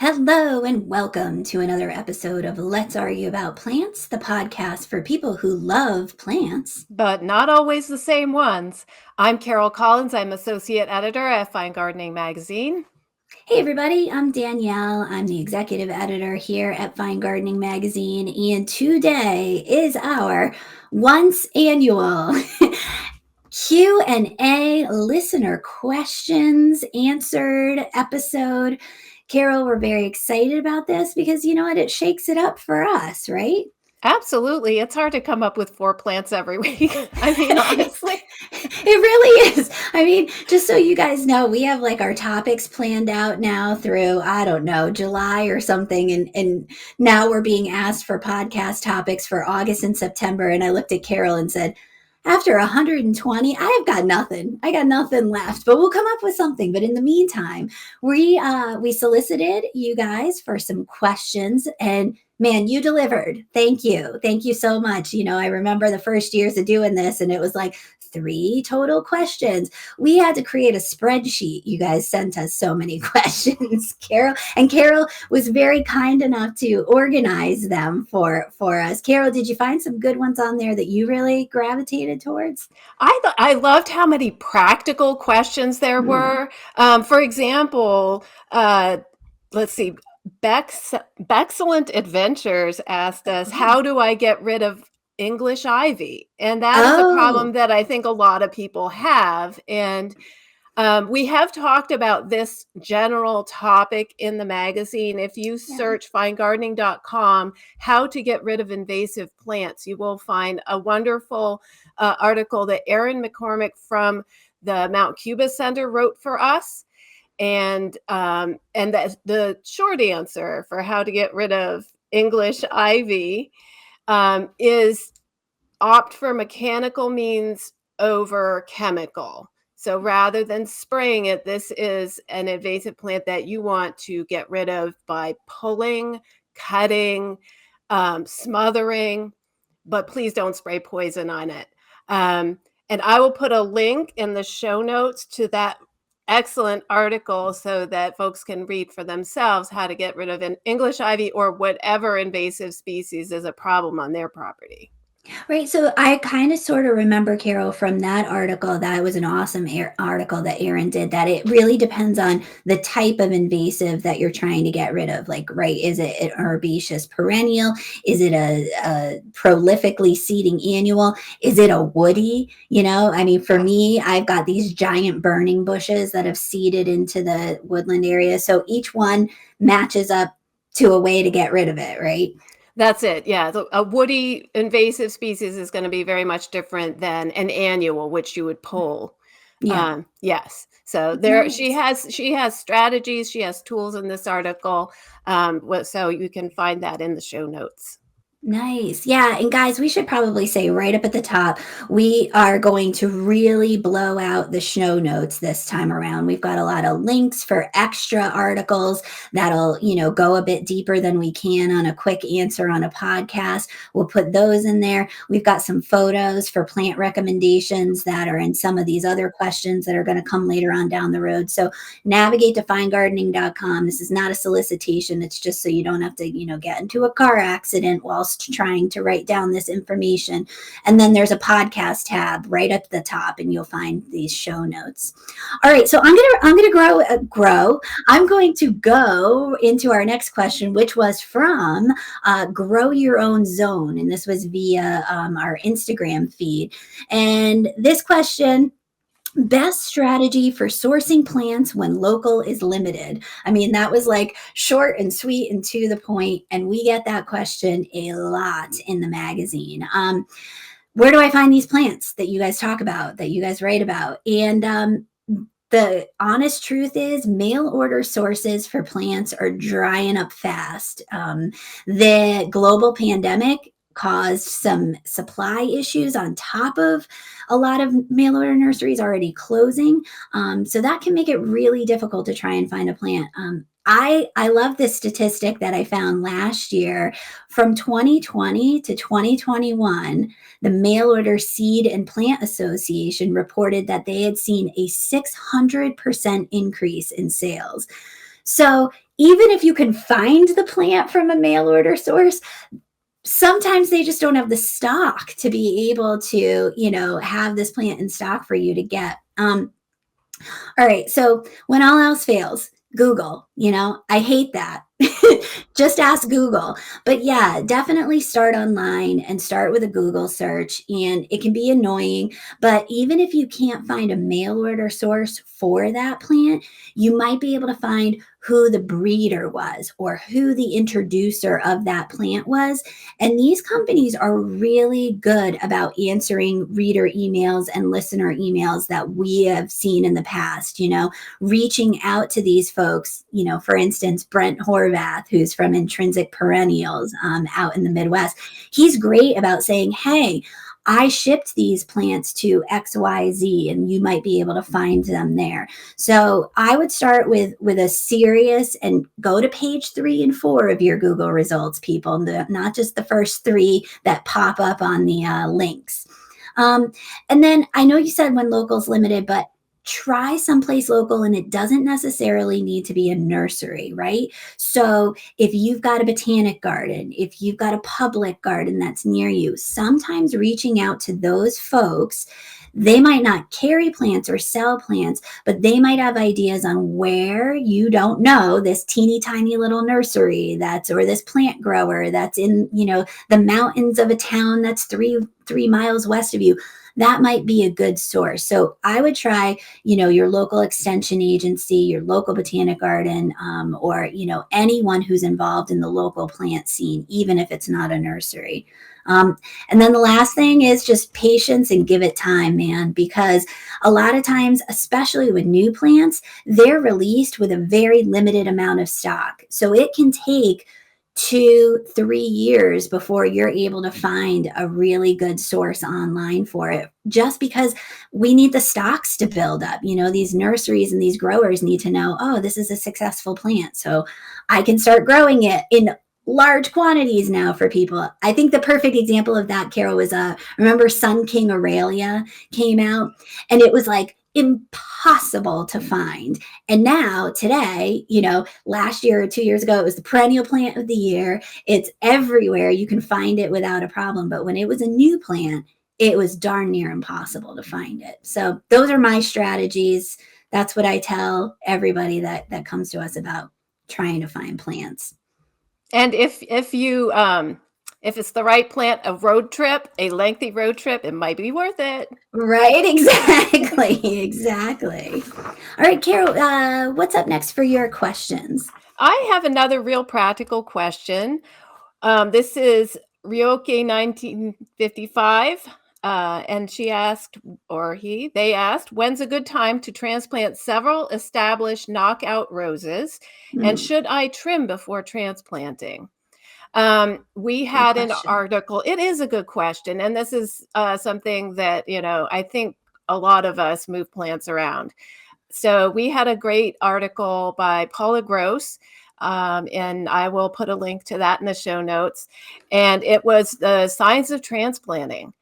Hello, and welcome to another episode of Let's Argue About Plants, the podcast for people who love plants. But not always the same ones. I'm Carol Collins. I'm Associate Editor at Fine Gardening Magazine. Hey, everybody, I'm Danielle. I'm the executive editor here at Fine Gardening Magazine, and today is our once annual Q&A listener questions answered episode. Carol, we're very excited about this because you know what? It shakes it up for us, right? Absolutely. It's hard to come up with 4 plants every week. I mean, honestly. It really is. I mean, just so you guys know, we have like our topics planned out now through, I don't know, July or something. And now we're being asked for podcast topics for August and September. And I looked at Carol and said, after 120, I've got nothing. I got nothing left, but we'll come up with something. But in the meantime, we solicited you guys for some questions, and man, you delivered. Thank you. Thank you so much. You know, I remember the first years of doing this, and it was like 3 total questions. We had to create a spreadsheet. You guys sent us so many questions, Carol. And Carol was very kind enough to organize them for us. Carol, did you find some good ones on there that you really gravitated towards? I loved how many practical questions there were. For example, let's see, Bexcellent Adventures asked us, how do I get rid of English ivy? And that is a problem that I think a lot of people have. And we have talked about this general topic in the magazine. If you search finegardening.com, how to get rid of invasive plants, you will find a wonderful article that Erin McCormick from the Mount Cuba Center wrote for us. And the short answer for how to get rid of English ivy is opt for mechanical means over chemical. So rather than spraying it, this is an invasive plant that you want to get rid of by pulling, cutting, smothering, but please don't spray poison on it. And I will put a link in the show notes to that excellent article so that folks can read for themselves how to get rid of an English ivy or whatever invasive species is a problem on their property. Right. So I kind of sort of remember, Carol, from that article, that was an awesome article that Erin did, that it really depends on the type of invasive that you're trying to get rid of. Like, right, is it an herbaceous perennial? Is it a prolifically seeding annual? Is it a woody? You know, I mean, for me, I've got these giant burning bushes that have seeded into the woodland area. So each one matches up to a way to get rid of it, right? That's it. Yeah. A woody invasive species is going to be very much different than an annual, which you would pull. Yeah. Yes. So Nice. she has strategies. She has tools in this article. So you can find that in the show notes. Nice. Yeah. And guys, we should probably say right up at the top, we are going to really blow out the show notes this time around. We've got a lot of links for extra articles that'll, you know, go a bit deeper than we can on a quick answer on a podcast. We'll put those in there. We've got some photos for plant recommendations that are in some of these other questions that are going to come later on down the road. So navigate to finegardening.com. This is not a solicitation. It's just so you don't have to, you know, get into a car accident whilst trying to write down this information. And then there's a podcast tab right at the top, and you'll find these show notes. All right, so I'm gonna grow. I'm going to go into our next question, which was from Grow Your Own Zone, and this was via our Instagram feed. And this question: best strategy for sourcing plants when local is limited. I mean, that was like short and sweet and to the point, and we get that question a lot in the magazine. Where do I find these plants that you guys talk about, that you guys write about? And the honest truth is, mail order sources for plants are drying up fast. The global pandemic caused some supply issues on top of a lot of mail order nurseries already closing. So that can make it really difficult to try and find a plant. I love this statistic that I found last year. From 2020 to 2021, the Mail Order Seed and Plant Association reported that they had seen a 600% increase in sales. So even if you can find the plant from a mail order source, sometimes they just don't have the stock to be able to, have this plant in stock for you to get. All right. So when all else fails, Google, I hate that. Just ask Google. But yeah, definitely start online and start with a Google search. And it can be annoying, but even if you can't find a mail order source for that plant, you might be able to find who the breeder was or who the introducer of that plant was. And these companies are really good about answering reader emails and listener emails that we have seen in the past, reaching out to these folks, for instance, Brent Horvath, who's from Intrinsic Perennials out in the Midwest. He's great about saying, hey, I shipped these plants to XYZ and you might be able to find them there. So I would start with a serious and go to page 3 and 4 of your Google results, people, not just the first 3 that pop up on the links. And then I know you said when local's limited, but try someplace local, and it doesn't necessarily need to be a nursery, right? So if you've got a botanic garden, if you've got a public garden that's near you, sometimes reaching out to those folks, they might not carry plants or sell plants, but they might have ideas on where you don't know this teeny tiny little nursery or this plant grower that's in, the mountains of a town that's three miles west of you. That might be a good source. So I would try, your local extension agency, your local botanic garden, or, anyone who's involved in the local plant scene, even if it's not a nursery. And then the last thing is just patience and give it time, man, because a lot of times, especially with new plants, they're released with a very limited amount of stock. So it can take 2-3 years before you're able to find a really good source online for it, just because we need the stocks to build up. These nurseries and these growers need to know, oh, this is a successful plant, so I can start growing it in large quantities now for people. I think the perfect example of that, Carol, was remember Sun King Aurelia came out, and it was like impossible to find. And now today, last year or 2 years ago, it was the perennial plant of the year. It's everywhere. You can find it without a problem. But when it was a new plant, it was darn near impossible to find it. So those are my strategies. That's what I tell everybody that comes to us about trying to find plants. And if it's the right plant, a lengthy road trip, it might be worth it. Right, exactly, exactly. All right, Carol, what's up next for your questions? I have another real practical question. This is Ryoke 1955. And she asked, they asked, when's a good time to transplant several established knockout roses? And should I trim before transplanting? We had an article. It is a good question. And this is something that, I think a lot of us move plants around. So we had a great article by Paula Gross. And I will put a link to that in the show notes. And it was the signs of transplanting.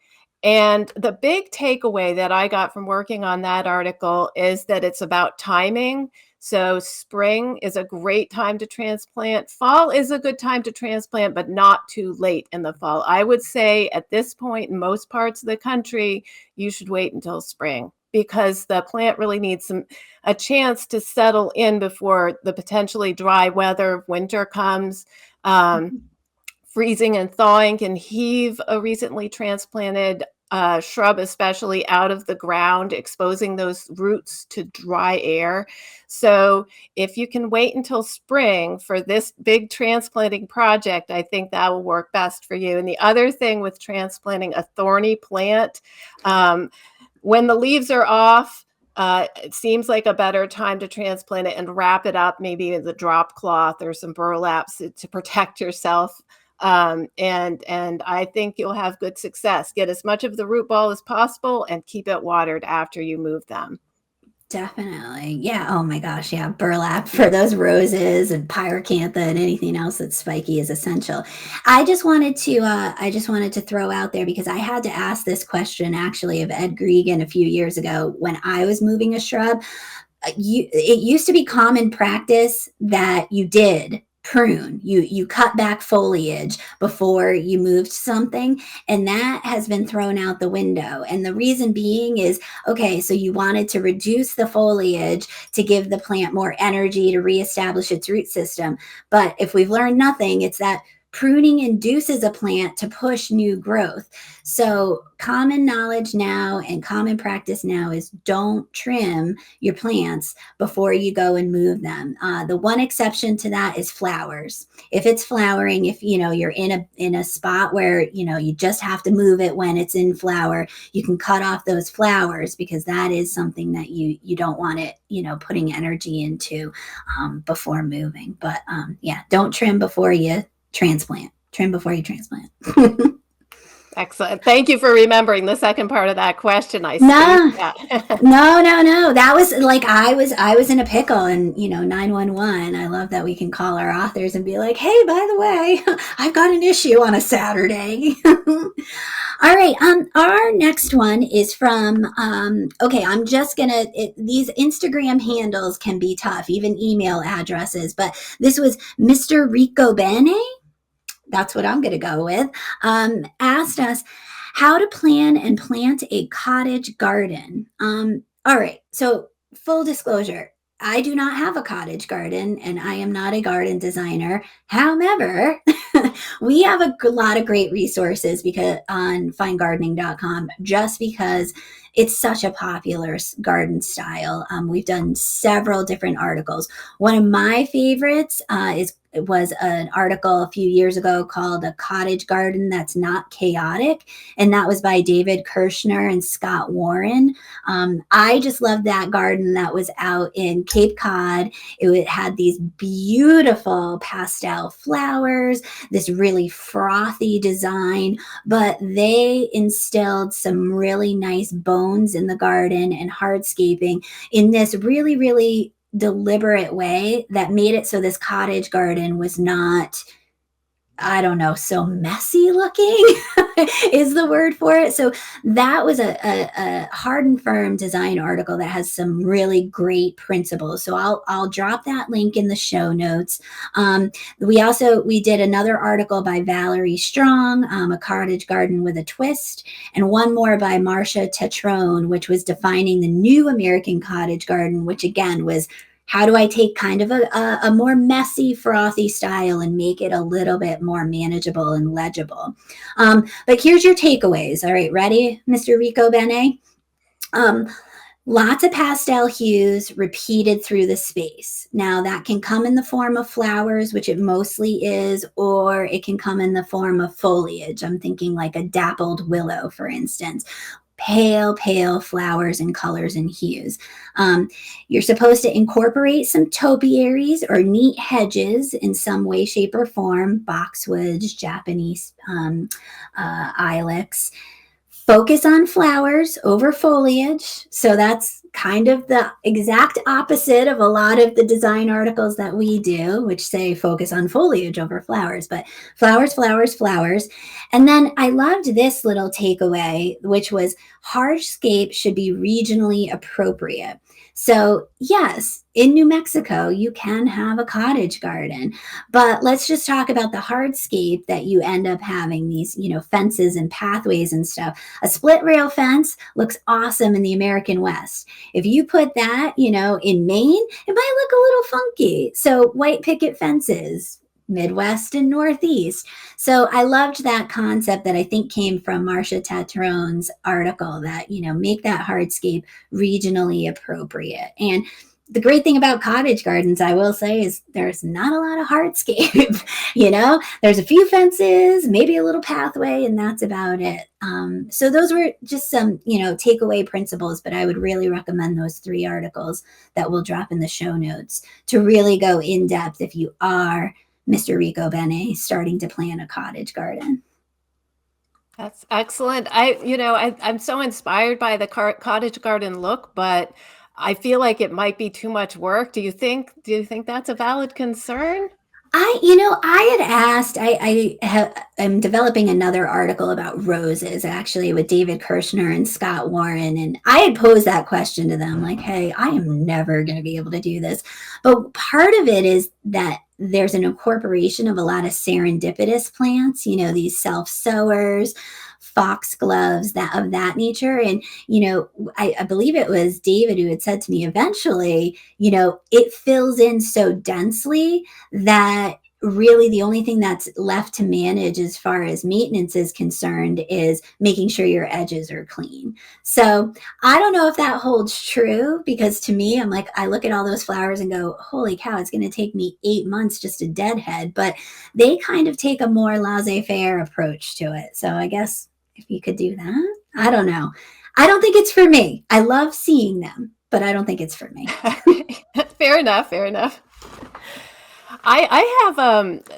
And the big takeaway that I got from working on that article is that it's about timing. So spring is a great time to transplant. Fall is a good time to transplant, but not too late in the fall. I would say at this point in most parts of the country, you should wait until spring, because the plant really needs a chance to settle in before the potentially dry weather of winter comes. Freezing and thawing can heave a recently transplanted shrub, especially out of the ground, exposing those roots to dry air. So if you can wait until spring for this big transplanting project, I think that will work best for you. And the other thing with transplanting a thorny plant, when the leaves are off, it seems like a better time to transplant it and wrap it up, maybe with a drop cloth or some burlap to protect yourself. And I think you'll have good success. Get as much of the root ball as possible and keep it watered after you move them. Definitely. Yeah. Oh my gosh. Yeah. Burlap for those roses and pyracantha and anything else that's spiky is essential. I just wanted to throw out there, because I had to ask this question actually of Ed Gregan a few years ago when I was moving a shrub. it used to be common practice that you did prune, you cut back foliage before you moved something, and that has been thrown out the window. And the reason being is, okay, so you wanted to reduce the foliage to give the plant more energy to reestablish its root system. But if we've learned nothing, it's that pruning induces a plant to push new growth. So common knowledge now and common practice now is don't trim your plants before you go and move them. The one exception to that is flowers. If it's flowering, if you're in a spot where you just have to move it when it's in flower, you can cut off those flowers, because that is something that you don't want it putting energy into before moving. But yeah, don't trim before you transplant. Trim before you transplant. Excellent. Thank you for remembering the second part of that question. I No, spaced that. no. That was like I was in a pickle, and 911. I love that we can call our authors and be like, "Hey, by the way, I've got an issue on a Saturday." All right. Our next one is from. Okay, I'm just gonna. These Instagram handles can be tough, even email addresses. But this was Mr. Rico Bene. That's what I'm going to go with, asked us how to plan and plant a cottage garden. All right. So, full disclosure, I do not have a cottage garden, and I am not a garden designer. However, we have a lot of great resources because on finegardening.com, just because it's such a popular garden style. We've done several different articles. One of my favorites was an article a few years ago called "A Cottage Garden That's Not Chaotic," and that was by David Kirshner and Scott Warren. I just loved that garden that was out in Cape Cod. It had these beautiful pastel flowers, this really frothy design, but they instilled some really nice bones in the garden and hardscaping in this really, really deliberate way that made it so this cottage garden was not, I don't know, so messy looking is the word for it. So that was a hard and firm design article that has some really great principles. So I'll drop that link in the show notes. We did another article by Valerie Strong, A Cottage Garden with a Twist, and one more by Marcia Tetrone, which was defining the new American cottage garden, which again was, how do I take kind of a more messy, frothy style and make it a little bit more manageable and legible? But here's your takeaways. All right, ready, Mr. Rico Bene? Lots of pastel hues repeated through the space. Now, that can come in the form of flowers, which it mostly is, or it can come in the form of foliage. I'm thinking like a dappled willow, for instance. Pale flowers and colors and hues. You're supposed to incorporate some topiaries or neat hedges in some way, shape, or form, boxwoods, Japanese ilex. Focus on flowers over foliage. So that's kind of the exact opposite of a lot of the design articles that we do, which say focus on foliage over flowers, but flowers. And then I loved this little takeaway, which was hardscape should be regionally appropriate. So yes, in New Mexico, you can have a cottage garden, but let's just talk about the hardscape that you end up having, these, fences and pathways and stuff. A split rail fence looks awesome in the American West. If you put that, in Maine, it might look a little funky. So white picket fences, Midwest and Northeast. So I loved that concept that I think came from Marcia Tatrone's article that, make that hardscape regionally appropriate. And the great thing about cottage gardens, I will say, is there's not a lot of hardscape. There's a few fences, maybe a little pathway, and that's about it. So those were just some, takeaway principles, but I would really recommend those 3 articles that we'll drop in the show notes to really go in depth if you are Mr. Rico Bene starting to plan a cottage garden. That's excellent. I'm so inspired by the cottage garden look, but I feel like it might be too much work. Do you think that's a valid concern? I had asked, I'm developing another article about roses actually with David Kirshner and Scott Warren. And I had posed that question to them like, hey, I am never going to be able to do this. But part of it is that there's an incorporation of a lot of serendipitous plants, these self sowers, foxgloves, that of that nature. And, I believe it was David who had said to me eventually, it fills in so densely that really the only thing that's left to manage as far as maintenance is concerned is making sure your edges are clean. So I don't know if that holds true, because to me, I'm like, I look at all those flowers and go, holy cow, it's going to take me 8 months just to deadhead. But they kind of take a more laissez-faire approach to it. So I guess if you could do that, I don't know. I don't think it's for me. I love seeing them, but I don't think it's for me. Fair enough. Fair enough. I have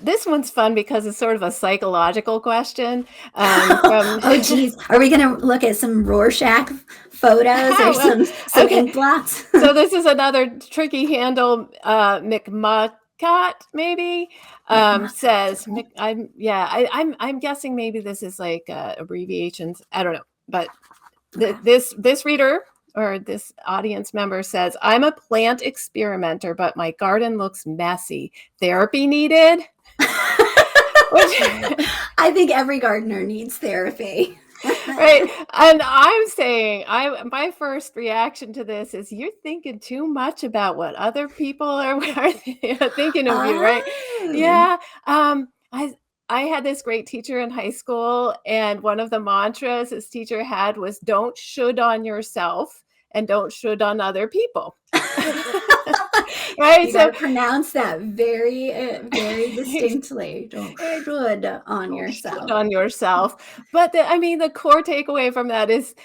this one's fun because it's sort of a psychological question. From Oh, geez. Are we going to look at some Rorschach photos or Well, some okay. ink blots? So this is another tricky handle. McMucott maybe says I'm guessing maybe this is like abbreviations. I don't know, but this reader or this audience member says, I'm a plant experimenter, but my garden looks messy. Therapy needed? I think every gardener needs therapy. Right. And I'm saying, my first reaction to this is you're thinking too much about what other people are thinking of you, right? Oh. Yeah. I had this great teacher in high school, and one of the mantras his teacher had was don't should on yourself and don't should on other people. Right? You gotta pronounce that very, very distinctly. Don't should on yourself. Should on yourself. But the core takeaway from that is,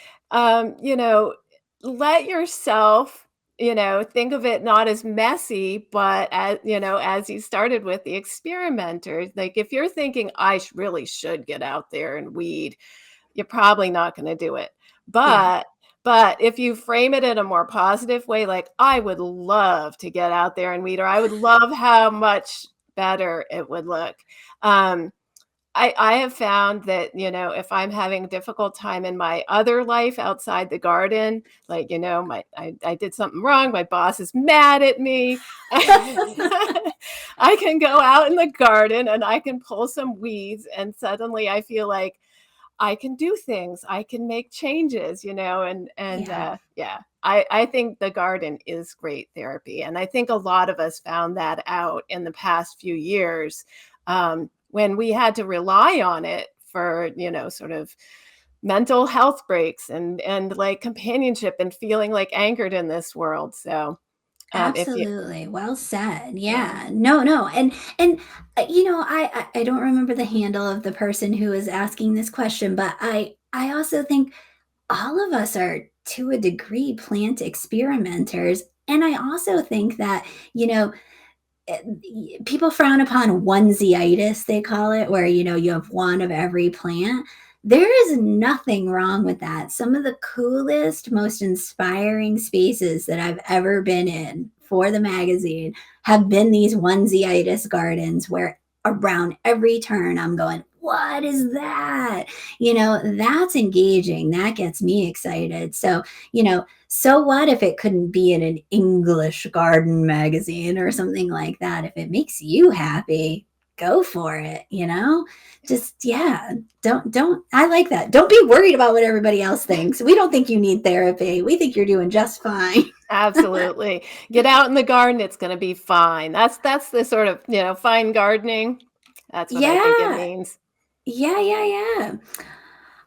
let yourself, think of it not as messy, but as you started with the experimenter, like if you're thinking, I really should get out there and weed, you're probably not going to do it. But if you frame it in a more positive way, like I would love to get out there and weed, or I would love how much better it would look. I have found that, if I'm having a difficult time in my other life outside the garden, like, I did something wrong, my boss is mad at me. I can go out in the garden and I can pull some weeds, and suddenly I feel like I can do things. I can make changes, I think the garden is great therapy. And I think a lot of us found that out in the past few years, when we had to rely on it for, sort of mental health breaks and like companionship and feeling like anchored in this world. So Absolutely. Well said. Yeah. No. And I don't remember the handle of the person who was asking this question, but I also think all of us are to a degree plant experimenters. And I also think that, people frown upon onesieitis, they call it, where you have one of every plant. There is nothing wrong with that. Some of the coolest, most inspiring spaces that I've ever been in for the magazine have been these onesieitis gardens, where around every turn I'm going, what is that? That's engaging. That gets me excited. So what if it couldn't be in an English garden magazine or something like that? If it makes you happy, go for it, Just don't I like that. Don't be worried about what everybody else thinks. We don't think you need therapy. We think you're doing just fine. Absolutely. Get out in the garden, it's going to be fine. That's the sort of, fine gardening. That's what I think it Yeah. means. Yeah.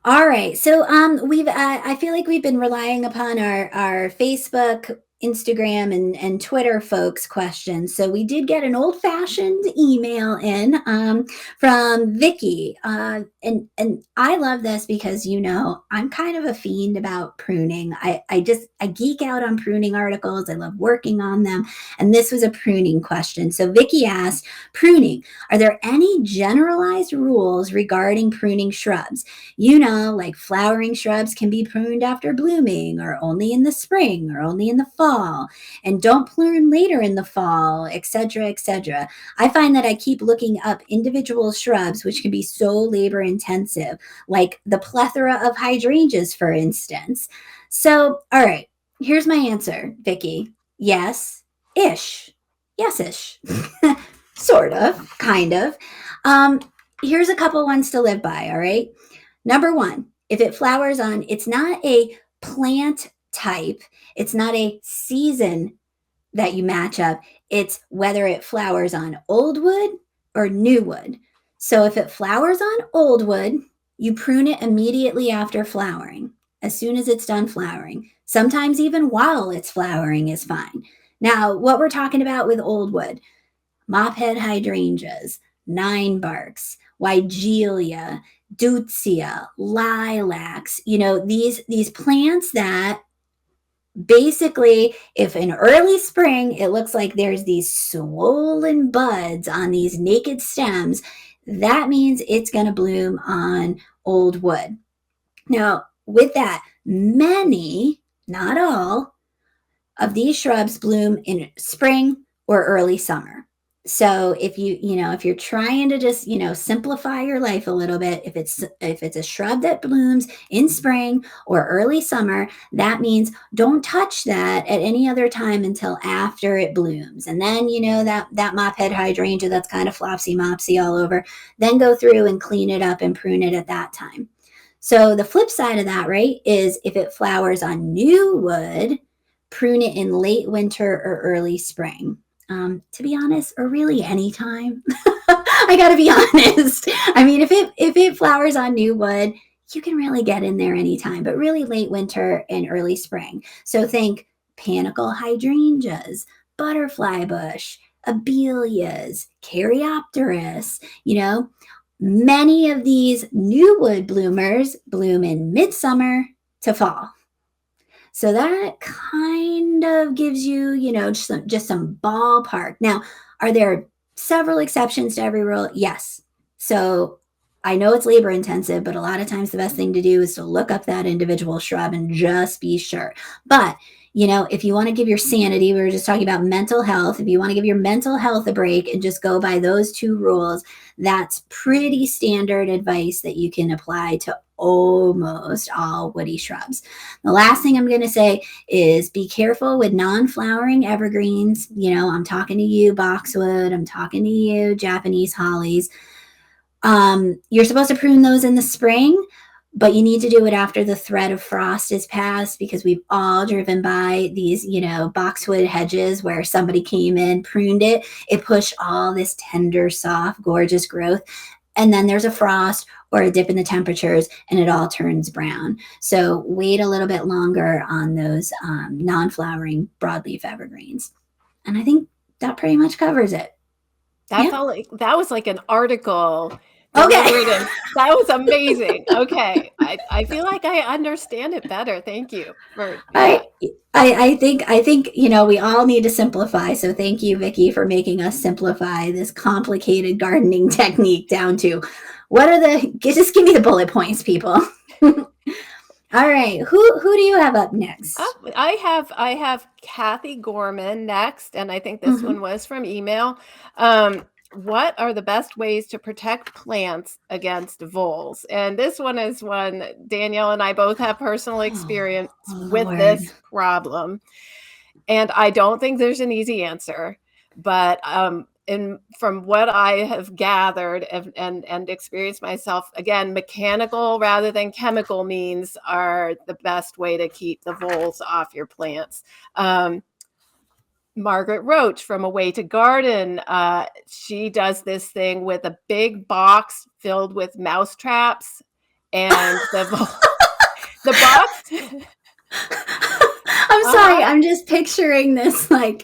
All right. So we've I feel like we've been relying upon our Facebook, Instagram, and Twitter folks questions. So we did get an old-fashioned email in from Vicky. And I love this because I'm kind of a fiend about pruning. I geek out on pruning articles. I love working on them. And this was a pruning question. So Vicky asked, pruning, are there any generalized rules regarding pruning shrubs? Like flowering shrubs can be pruned after blooming, or only in the spring, or only in the fall. fall and don't prune later in the fall, etc., etc. I find that I keep looking up individual shrubs, which can be so labor intensive, like the plethora of hydrangeas, for instance. So, all right, here's my answer, Vicky. Yes, ish. Yes, ish. Sort of, kind of. Um, Here's a couple ones to live by, all right? Number one, if it flowers on, it's not a plant type, it's not a season that you match up, it's whether it flowers on old wood or new wood. So if it flowers on old wood, you prune it immediately after flowering, as soon as it's done flowering. Sometimes even while it's flowering is fine. Now, what we're talking about with old wood, mophead hydrangeas, nine barks, weigelia, deutzia, lilacs, these plants that basically, if in early spring it looks like there's these swollen buds on these naked stems, that means it's going to bloom on old wood. Now, with that, many, not all, of these shrubs bloom in spring or early summer. So if you're trying to just, simplify your life a little bit, if it's a shrub that blooms in spring or early summer, that means don't touch that at any other time until after it blooms. And then, that mophead hydrangea that's kind of flopsy mopsy all over, then go through and clean it up and prune it at that time. So the flip side of that, right, is if it flowers on new wood, prune it in late winter or early spring. To be honest, or really anytime. I gotta be honest. I mean, if it flowers on new wood, you can really get in there anytime, but really late winter and early spring. So think panicle hydrangeas, butterfly bush, abelias, caryopteris, many of these new wood bloomers bloom in midsummer to fall. So that kind of gives you, just some ballpark. Now, are there several exceptions to every rule? Yes. So I know it's labor intensive, but a lot of times the best thing to do is to look up that individual shrub and just be sure. But if you want to give your sanity, we were just talking about mental health. If you want to give your mental health a break and just go by those two rules, that's pretty standard advice that you can apply to almost all woody shrubs. The last thing I'm going to say is be careful with non-flowering evergreens. I'm talking to you, boxwood. I'm talking to you, Japanese hollies. You're supposed to prune those in the spring, but you need to do it after the threat of frost is past, because we've all driven by these, boxwood hedges where somebody came in, pruned it, it pushed all this tender, soft, gorgeous growth. And then there's a frost or a dip in the temperatures and it all turns brown. So wait a little bit longer on those non-flowering broadleaf evergreens. And I think that pretty much covers it. That Yeah. felt like that was like an article Okay. delivered in. That was amazing. Okay. I feel like I understand it better. Thank you for that. I think we all need to simplify. So thank you, Vicky, for making us simplify this complicated gardening technique down to just give me the bullet points, people. All right. Who do you have up next? I have Kathy Gorman next, and I think this one was from email. What are the best ways to protect plants against voles? And this one is one Danielle and I both have personal experience with this problem. And I don't think there's an easy answer, but from what I have gathered and experienced myself, again, mechanical rather than chemical means are the best way to keep the voles off your plants. Margaret Roach from A Way to Garden, she does this thing with a big box filled with mouse traps, and the box. I'm sorry, I'm just picturing this like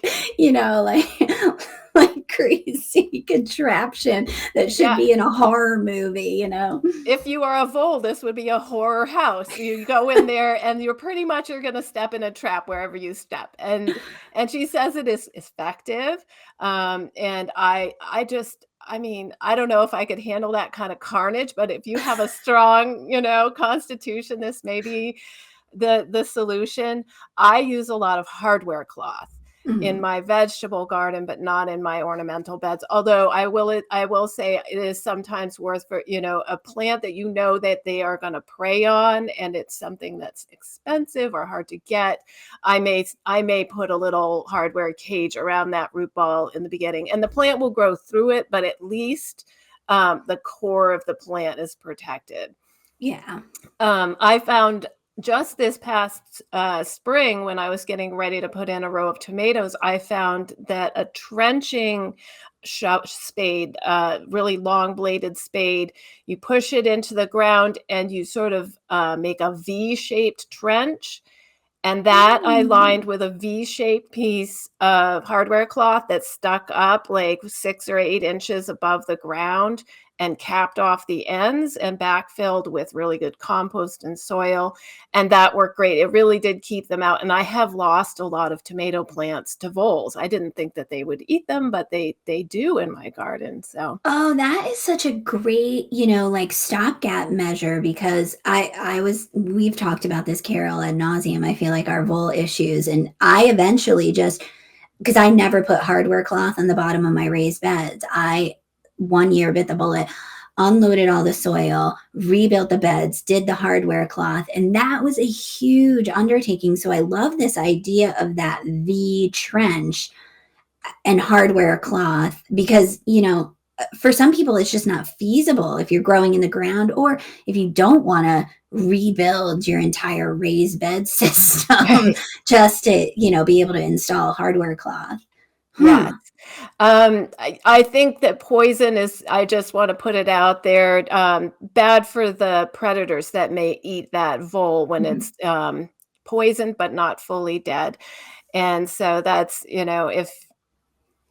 crazy contraption that should be in a horror movie, If you are a vole, this would be a horror house. You go in there and you're going to step in a trap wherever you step. And she says it is effective. And I don't know if I could handle that kind of carnage, but if you have a strong, constitution, this may be the solution, I use a lot of hardware cloth in Mhm. my vegetable garden, but not in my ornamental beds. Although I will say it is sometimes worth for, a plant that that they are going to prey on, and it's something that's expensive or hard to get. I may put a little hardware cage around that root ball in the beginning, and the plant will grow through it, but at least the core of the plant is protected. Yeah. I found just this past spring, when I was getting ready to put in a row of tomatoes, I found that a trenching spade, really long bladed spade, you push it into the ground and you sort of make a V-shaped trench. And that I Mm. lined with a V-shaped piece of hardware cloth that stuck up like 6 or 8 inches above the ground and capped off the ends and backfilled with really good compost and soil, and that worked great. It really did keep them out, and I have lost a lot of tomato plants to voles. I didn't think that they would eat them, but they do in my garden, so Oh, that is such a great, like stopgap measure because we've talked about this, Carol, ad nauseum. I feel like our vole issues, and I eventually just because I never put hardware cloth on the bottom of my raised beds. I one year bit the bullet, unloaded all the soil, rebuilt the beds, did the hardware cloth, and that was a huge undertaking. So I love this idea of that V trench and hardware cloth because, for some people it's just not feasible if you're growing in the ground or if you don't want to rebuild your entire raised bed system right. just to, be able to install hardware cloth. Yes. Huh. I think that poison is, I just want to put it out there, bad for the predators that may eat that vole when Mhm. it's poisoned but not fully dead. And so that's,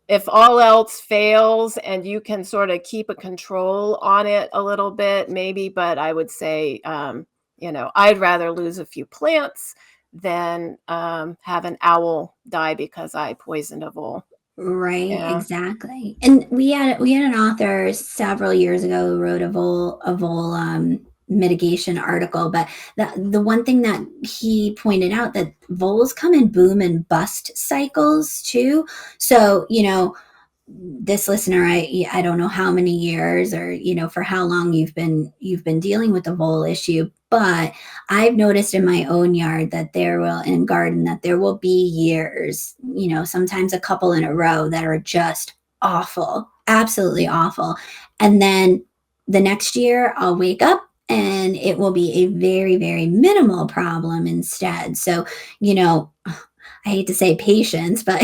if all else fails and you can sort of keep a control on it a little bit, maybe, but I would say, I'd rather lose a few plants than have an owl die because I poisoned a vole. Right, Yeah. exactly. And we had an author several years ago who wrote a vole mitigation article, but the one thing that he pointed out that voles come in boom and bust cycles too. So, this listener, I don't know how many years or for how long you've been dealing with the vole issue, but I've noticed in my own yard that there will be years, sometimes a couple in a row that are just awful, absolutely awful. And then the next year I'll wake up and it will be a very, very minimal problem instead. So, I hate to say patience, but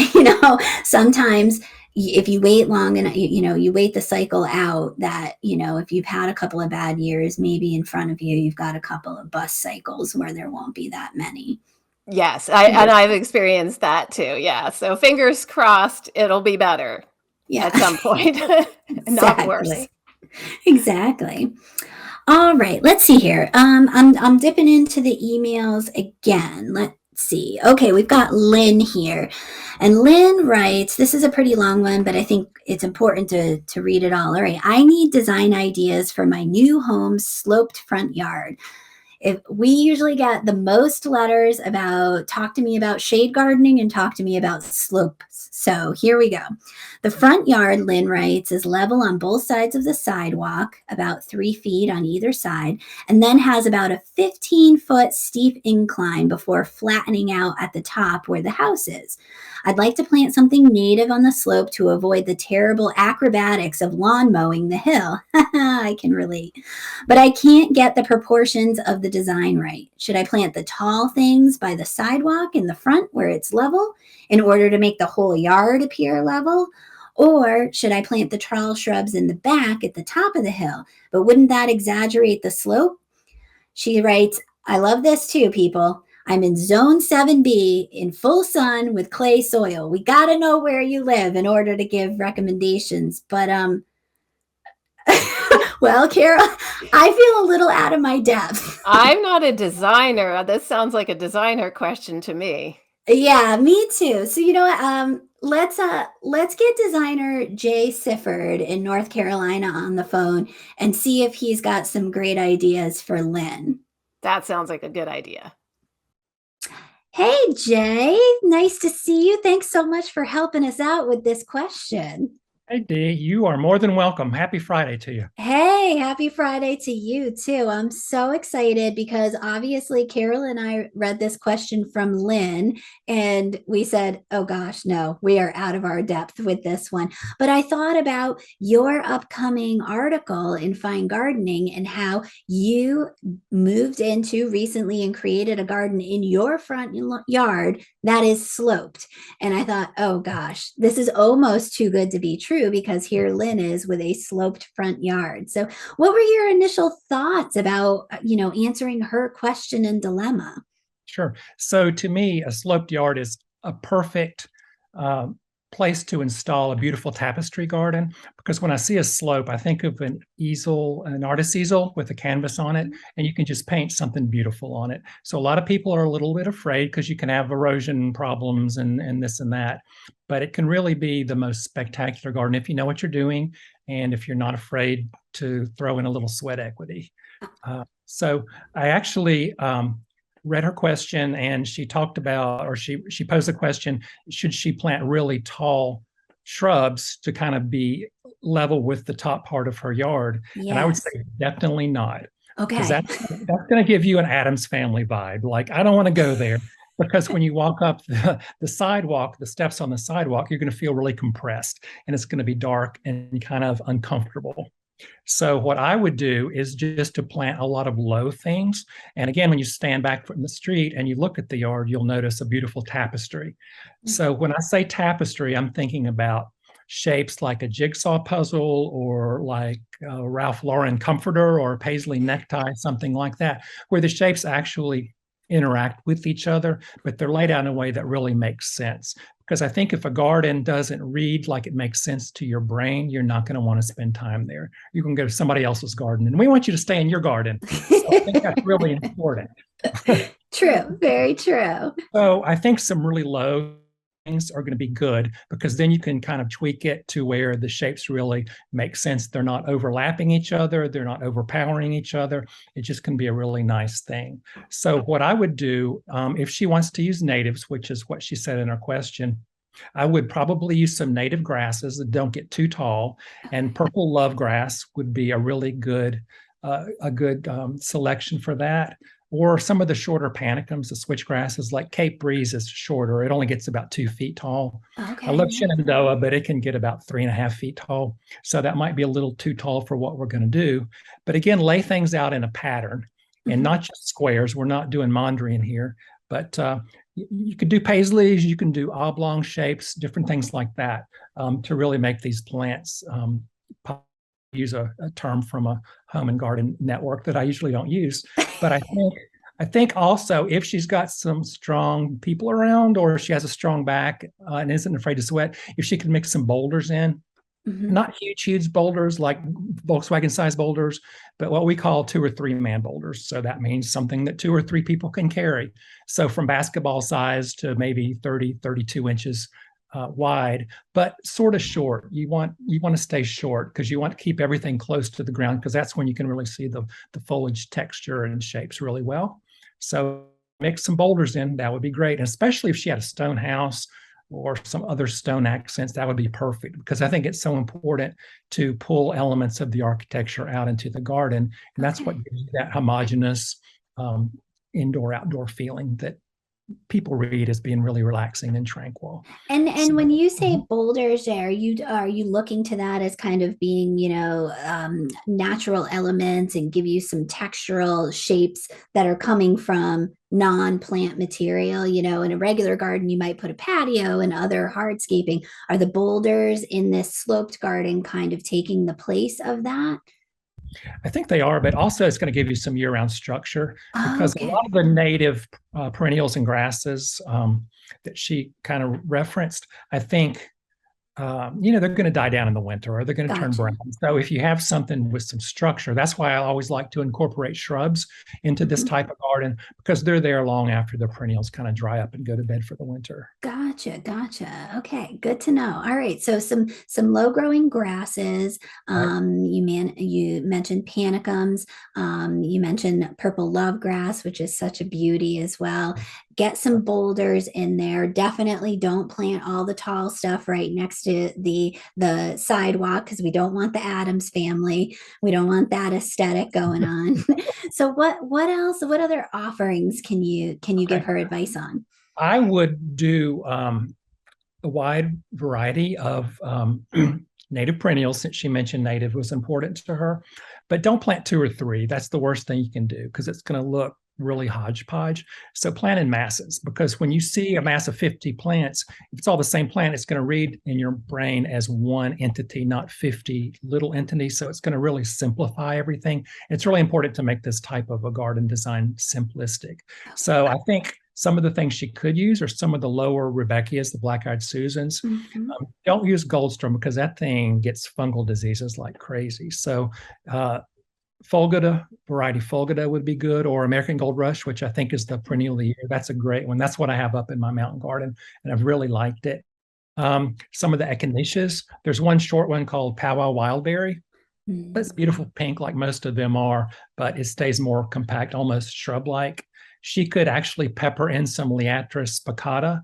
sometimes if you wait long and you wait the cycle out, that if you've had a couple of bad years, maybe in front of you you've got a couple of bust cycles where there won't be that many. Yes, Fingers I've crossed. experienced that too, yeah, so fingers crossed it'll be better Yeah. at some point, not worse. Exactly. Exactly. All right, let's see here. I'm dipping into the emails again. Let's see. Okay, we've got Lynn here, and Lynn writes. This is a pretty long one, but I think it's important to read it all. All right, I need design ideas for my new home's sloped front yard. If we usually get the most letters about talk to me about shade gardening and talk to me about slopes. So here we go. The front yard, Lynn writes, is level on both sides of the sidewalk, about 3 feet on either side, and then has about a 15-foot steep incline before flattening out at the top where the house is. I'd like to plant something native on the slope to avoid the terrible acrobatics of lawn mowing the hill. I can relate. But I can't get the proportions of the design right. Should I plant the tall things by the sidewalk in the front where it's level in order to make the whole yard appear level? Or should I plant the tall shrubs in the back at the top of the hill? But wouldn't that exaggerate the slope? She writes, I love this too, people. I'm in zone 7B in full sun with clay soil. We got to know where you live in order to give recommendations. But well, Carol, I feel a little out of my depth. I'm not a designer, this sounds like a designer question to me. Yeah, me too. So you know what? Let's get designer Jay Sifford in North Carolina on the phone and see if he's got some great ideas for Lynn. That sounds like a good idea. Hey, Jay. Nice to see you. Thanks so much for helping us out with this question. Hey Dee, you are more than welcome. Happy Friday to you. Hey, happy Friday to you too. I'm so excited because obviously Carol and I read this question from Lynn and we said, oh gosh, no, we are out of our depth with this one. But I thought about your upcoming article in Fine Gardening and how you moved into recently and created a garden in your front yard that is sloped. And I thought, oh gosh, this is almost too good to be true because here Lynn is with a sloped front yard. So, what were your initial thoughts about, answering her question and dilemma? Sure. So to me, a sloped yard is a perfect uh, place to install a beautiful tapestry garden because when I see a slope, I think of an easel, an artist's easel with a canvas on it, and you can just paint something beautiful on it. So a lot of people are a little bit afraid because you can have erosion problems and this and that, but it can really be the most spectacular garden if you know what you're doing and if you're not afraid to throw in a little sweat equity. So I actually read her question and she talked about, or she posed the question, should she plant really tall shrubs to kind of be level with the top part of her yard? And I would say Yes. definitely not, because Okay. that's going to give you an Adams Family vibe. Like, I don't want to go there because when you walk up the sidewalk, the steps on the sidewalk, you're going to feel really compressed and it's going to be dark and kind of uncomfortable. So what I would do is just to plant a lot of low things. And again, when you stand back from the street and you look at the yard, you'll notice a beautiful tapestry. So when I say tapestry, I'm thinking about shapes like a jigsaw puzzle or like a Ralph Lauren comforter or a paisley necktie, something like that, where the shapes actually interact with each other, but they're laid out in a way that really makes sense. Because I think if a garden doesn't read like it makes sense to your brain, you're not going to want to spend time there. You can go to somebody else's garden, and we want you to stay in your garden. So I think that's really important. True. Very true. So I think some really low things are going to be good because then you can kind of tweak it to where the shapes really make sense. They're not overlapping each other. They're not overpowering each other. It just can be a really nice thing. So what I would do, if she wants to use natives, which is what she said in her question, I would probably use some native grasses that don't get too tall, and purple love grass would be a really good selection for that. Or some of the shorter panicums, the switchgrasses, like Cape Breeze is shorter. It only gets about 2 feet tall. I Okay. love Shenandoah, but it can get about 3.5 feet tall. So that might be a little too tall for what we're going to do. But again, lay things out in a pattern and Mhm. not just squares. We're not doing Mondrian here, but you could do paisleys, you can do oblong shapes, different things like that to really make these plants use a term from a home and garden network that I usually don't use. But I think also if she's got some strong people around or she has a strong back and isn't afraid to sweat, if she can mix some boulders in, Mhm. not huge boulders like Volkswagen size boulders, but what we call 2 or 3 man boulders. So that means something that 2 or 3 people can carry. So from basketball size to maybe 30, 32 inches wide, but sort of short. You want to stay short because you want to keep everything close to the ground because that's when you can really see the foliage texture and shapes really well. So mix some boulders in, that would be great. And especially if she had a stone house or some other stone accents, that would be perfect because I think it's so important to pull elements of the architecture out into the garden. And that's what Okay. gives you that homogeneous um, indoor outdoor feeling that people read as being really relaxing and tranquil. So, And when you say boulders, are you looking to that as kind of being, natural elements and give you some textural shapes that are coming from non-plant material? In a regular garden, you might put a patio and other hardscaping. Are the boulders in this sloped garden kind of taking the place of that? I think they are, but also it's going to give you some year-round structure because a Okay. lot of the native perennials and grasses that she kind of referenced, I think they're going to die down in the winter or they're going to turn Gotcha. brown. So if you have something with some structure, that's why I always like to incorporate shrubs into this Mhm. type of garden because they're there long after the perennials kind of dry up and go to bed for the winter. Gotcha, gotcha. Okay, good to know. All right, so some low growing grasses. Right. You mentioned panicums. You mentioned purple love grass, which is such a beauty as well. get some boulders in there. Definitely don't plant all the tall stuff right next to the sidewalk, because we don't want the Adams family. We don't want that aesthetic going on. So what else, what other offerings can you give her advice on? I would do a wide variety of native perennials, since she mentioned native was important to her, but don't plant 2 or 3. That's the worst thing you can do, because it's going to look really hodgepodge. So plant in masses, because when you see a mass of 50 plants, if it's all the same plant, it's going to read in your brain as one entity, not 50 little entities. So it's going to really simplify everything. It's really important to make this type of a garden design simplistic. So I think some of the things she could use are some of the lower Rudbeckias, the black-eyed Susans. Don't use Goldstrom, because that thing gets fungal diseases like crazy. So Fulgida, variety Fulgida would be good, or American Gold Rush, which I think is the perennial of the year. That's a great one. That's what I have up in my mountain garden, and I've really liked it. Some of the echinaceas, there's one short one called Powwow Wildberry. That's beautiful pink, like most of them are, but it stays more compact, almost shrub-like. She could actually pepper in some Liatris spicata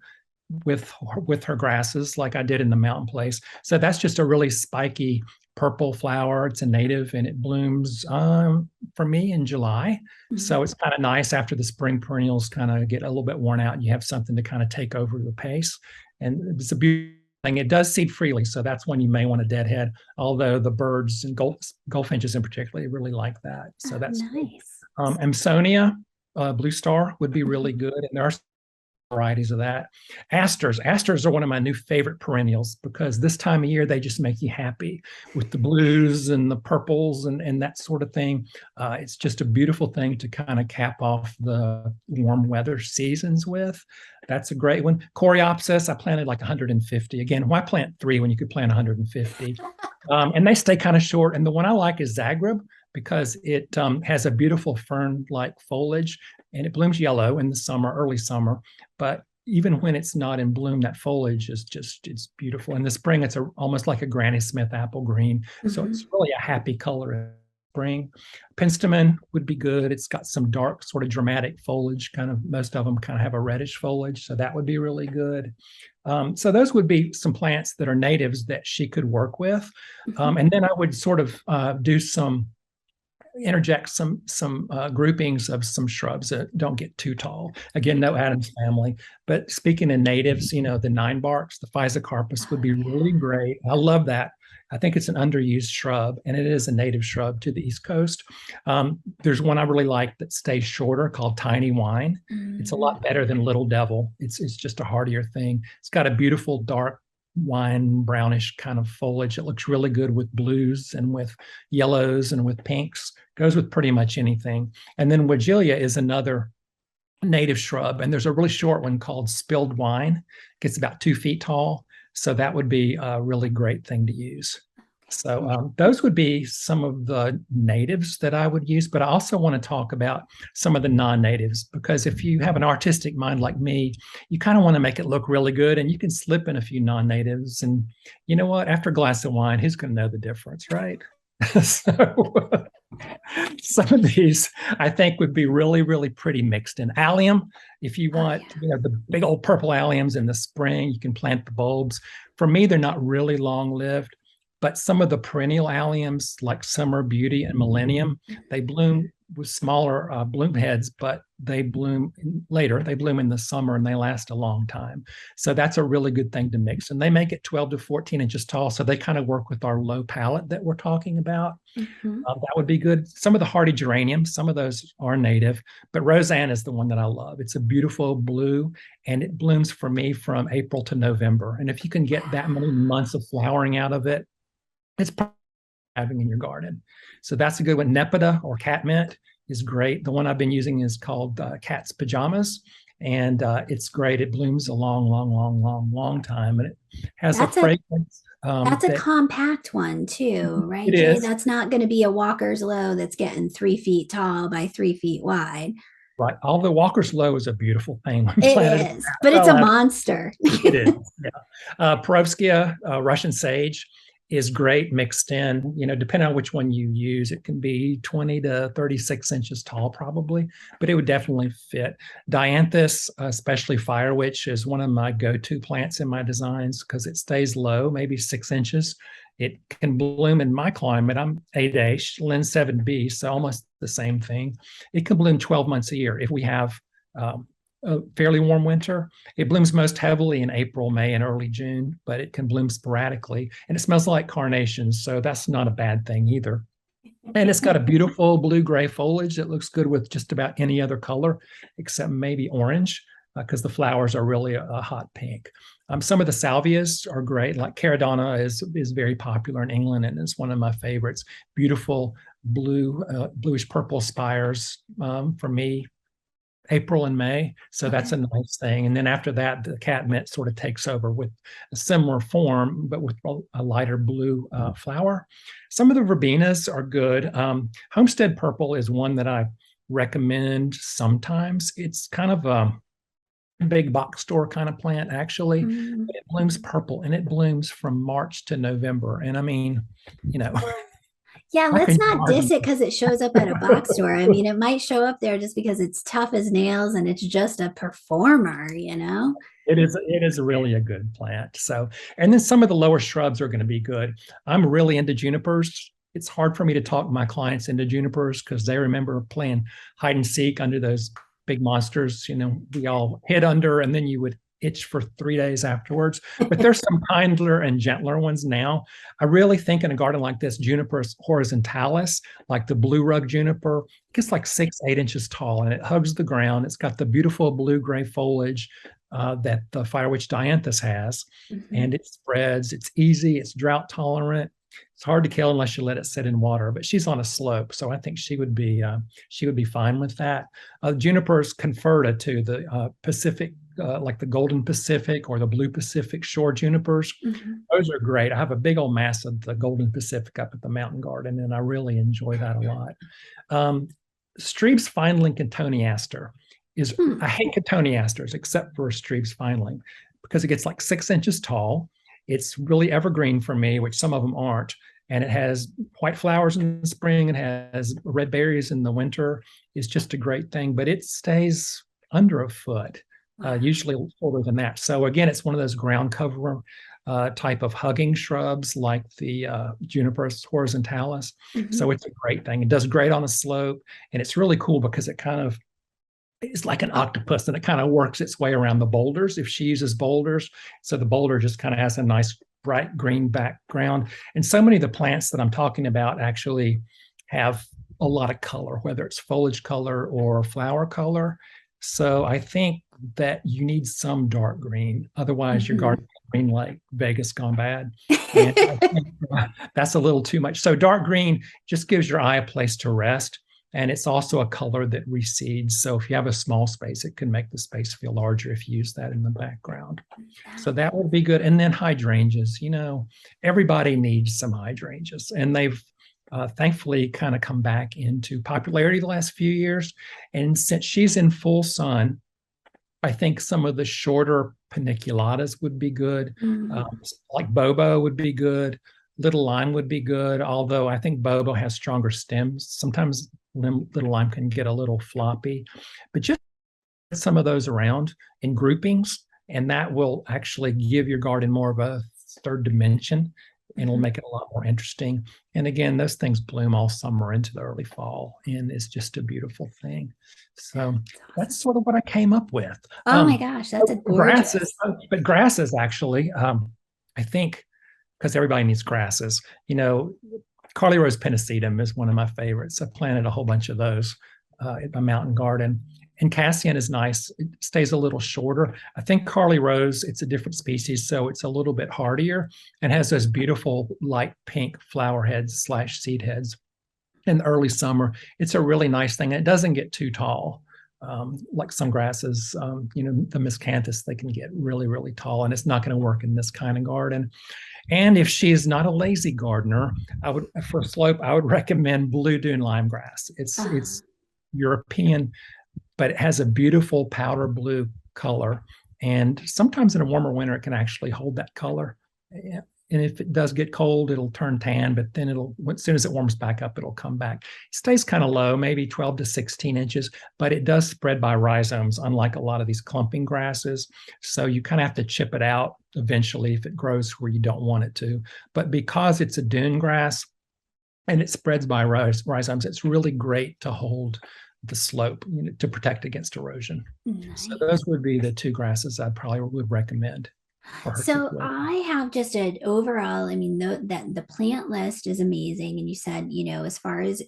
with her grasses, like I did in the mountain place. So that's just a really spiky purple flower. It's a native, and it blooms for me in July. So it's kind of nice after the spring perennials kind of get a little bit worn out, and you have something to kind of take over the pace. And it's a beautiful thing. It does seed freely, so that's when you may want a deadhead, although the birds and goldfinches in particular really like that. So that's nice. Amsonia, Blue Star would be really good, and there are varieties of that. Asters are one of my new favorite perennials, because this time of year they just make you happy with the blues and the purples and that sort of thing. It's just a beautiful thing to kind of cap off the warm weather seasons with. That's a great one. Coreopsis, I planted like 150. Again, why plant 3 when you could plant 150? And they stay kind of short. And the one I like is Zagreb, because it has a beautiful fern-like foliage, and it blooms yellow in the summer, early summer. But even when it's not in bloom, that foliage is it's beautiful. In the spring, it's almost like a Granny Smith apple green. So it's really a happy color in spring. Penstemon would be good. It's got some dark, sort of dramatic foliage. Most of them kind of have a reddish foliage, so that would be really good. So those would be some plants that are natives that she could work with. And then I would sort of interject some groupings of some shrubs that don't get too tall. Again, no Adams family. But speaking of natives, the 9-barks, the Physocarpus would be really great. I love that. I think it's an underused shrub, and it is a native shrub to the East Coast. There's one I really like that stays shorter called Tiny Wine. It's a lot better than Little Devil. It's just a hardier thing. It's got a beautiful dark wine brownish kind of foliage. It looks really good with blues and with yellows and with pinks. Goes with pretty much anything. And then Weigela is another native shrub, and there's a really short one called Spilled Wine. It gets about 2 feet tall. So that would be a really great thing to use. So those would be some of the natives that I would use, but I also want to talk about some of the non-natives, because if you have an artistic mind like me, you kind of want to make it look really good, and you can slip in a few non-natives. And you know what? After a glass of wine, who's going to know the difference, right? So some of these I think would be really, really pretty mixed in. Allium, if you want, the big old purple alliums in the spring, you can plant the bulbs. For me, they're not really long-lived. But some of the perennial alliums, like Summer Beauty and Millennium, they bloom with smaller bloom heads, but they bloom later. They bloom in the summer, and they last a long time. So that's a really good thing to mix. And they make it 12 to 14 inches tall, so they kind of work with our low palette that we're talking about. That would be good. Some of the hardy geraniums, some of those are native, but Roseanne is the one that I love. It's a beautiful blue, and it blooms for me from April to November. And if you can get that many months of flowering out of it, it's having in your garden. So that's a good one. Nepeta or catmint is great. The one I've been using is called Cat's Pajamas, and it's great. It blooms a long time, and it has a fragrance. That's a compact one too, right? It is. That's not going to be a Walker's Low that's getting 3 feet tall by 3 feet wide. Right. Although Walker's Low is a beautiful thing. It is, but it's a monster. It is. Yeah. Perovskia, Russian sage, is great mixed in, depending on which one you use. It can be 20 to 36 inches tall probably, but it would definitely fit. Dianthus, especially Fire Witch, is one of my go-to plants in my designs because it stays low, maybe 6 inches. It can bloom in my climate. I'm 8A, Lynn 7B, so almost the same thing. It can bloom 12 months a year if we have a fairly warm winter. It blooms most heavily in April, May, and early June, but it can bloom sporadically. And it smells like carnations, so that's not a bad thing either. And it's got a beautiful blue-gray foliage that looks good with just about any other color, except maybe orange, because the flowers are really a hot pink. Some of the salvias are great, like Caradonna is very popular in England, and it's one of my favorites. Beautiful blue, bluish purple spires for me, April and May. So that's a nice thing. And then after that, the catmint sort of takes over with a similar form, but with a lighter blue flower. Some of the verbenas are good. Homestead Purple is one that I recommend sometimes. It's kind of a big box store kind of plant, actually. Mm. It blooms purple, and it blooms from March to November. And I mean, Yeah, I let's can not diss argue. it because it shows up at a box store. I mean, it might show up there just because it's tough as nails and it's just a performer, you know? It is really a good plant. So, and then some of the lower shrubs are going to be good. I'm really into junipers. It's hard for me to talk my clients into junipers because they remember playing hide and seek under those big monsters. We all hid under, and then you would itch for 3 days afterwards. But there's some kindler and gentler ones now. I really think in a garden like this, Juniper horizontalis, like the blue rug juniper, gets like 6-8 inches tall, and it hugs the ground. It's got the beautiful blue-gray foliage that the Fire Witch Dianthus has, and it spreads. It's easy. It's drought tolerant. It's hard to kill unless you let it sit in water, but she's on a slope, so I think she would be fine with that. Junipers conferta too, the Pacific, like the Golden Pacific or the Blue Pacific shore junipers. Those are great. I have a big old mass of the Golden Pacific up at the mountain garden, and I really enjoy that a lot. Strebe's Finelink and Toniaster is, I hate Cotoneasters except for Strebe's Finelink because it gets like 6 inches tall. It's really evergreen for me, which some of them aren't. And it has white flowers in the spring and has red berries in the winter. It's just a great thing, but it stays under a foot, usually older than that. So again, it's one of those ground cover type of hugging shrubs like the Juniper horizontalis. So it's a great thing. It does great on a slope, and it's really cool because it's like an octopus, and it kind of works its way around the boulders if she uses boulders. So the boulder just kind of has a nice bright green background. And so many of the plants that I'm talking about actually have a lot of color, whether it's foliage color or flower color. So I think that you need some dark green. Otherwise, your garden is green like Vegas gone bad. And I think, that's a little too much. So dark green just gives your eye a place to rest. And it's also a color that recedes. So if you have a small space, it can make the space feel larger if you use that in the background. So that would be good. And then hydrangeas, everybody needs some hydrangeas. And they've thankfully kind of come back into popularity the last few years. And since she's in full sun, I think some of the shorter paniculatas would be good. Like Bobo would be good. Little Lime would be good, although I think Bobo has stronger stems. Sometimes Little Lime can get a little floppy, but just some of those around in groupings, and that will actually give your garden more of a third dimension, and it'll make it a lot more interesting. And again, those things bloom all summer into the early fall, and it's just a beautiful thing. So that's sort of what I came up with. Oh my gosh, that's a gorgeous. Grasses actually, I think, because everybody needs grasses. Carly Rose Pennisetum is one of my favorites. I planted a whole bunch of those at my mountain garden. And Cassian is nice. It stays a little shorter. I think Carly Rose, it's a different species, so it's a little bit hardier and has those beautiful light pink flower heads / seed heads in the early summer. It's a really nice thing. It doesn't get too tall. Like some grasses, the miscanthus, they can get really, really tall, and it's not going to work in this kind of garden. And if she is not a lazy gardener, for a slope, I would recommend Blue Dune limegrass. It's European, but it has a beautiful powder blue color. And sometimes in a warmer winter, it can actually hold that color. and if it does get cold, it'll turn tan, but then as soon as it warms back up, it'll come back. It stays kind of low, maybe 12 to 16 inches, but it does spread by rhizomes, unlike a lot of these clumping grasses. So you kind of have to chip it out eventually if it grows where you don't want it to. But because it's a dune grass and it spreads by rhizomes, it's really great to hold the slope, to protect against erosion. Nice. So those would be the two grasses I probably would recommend. So I have just an overall, I mean, the plant list is amazing. And you said, as far as,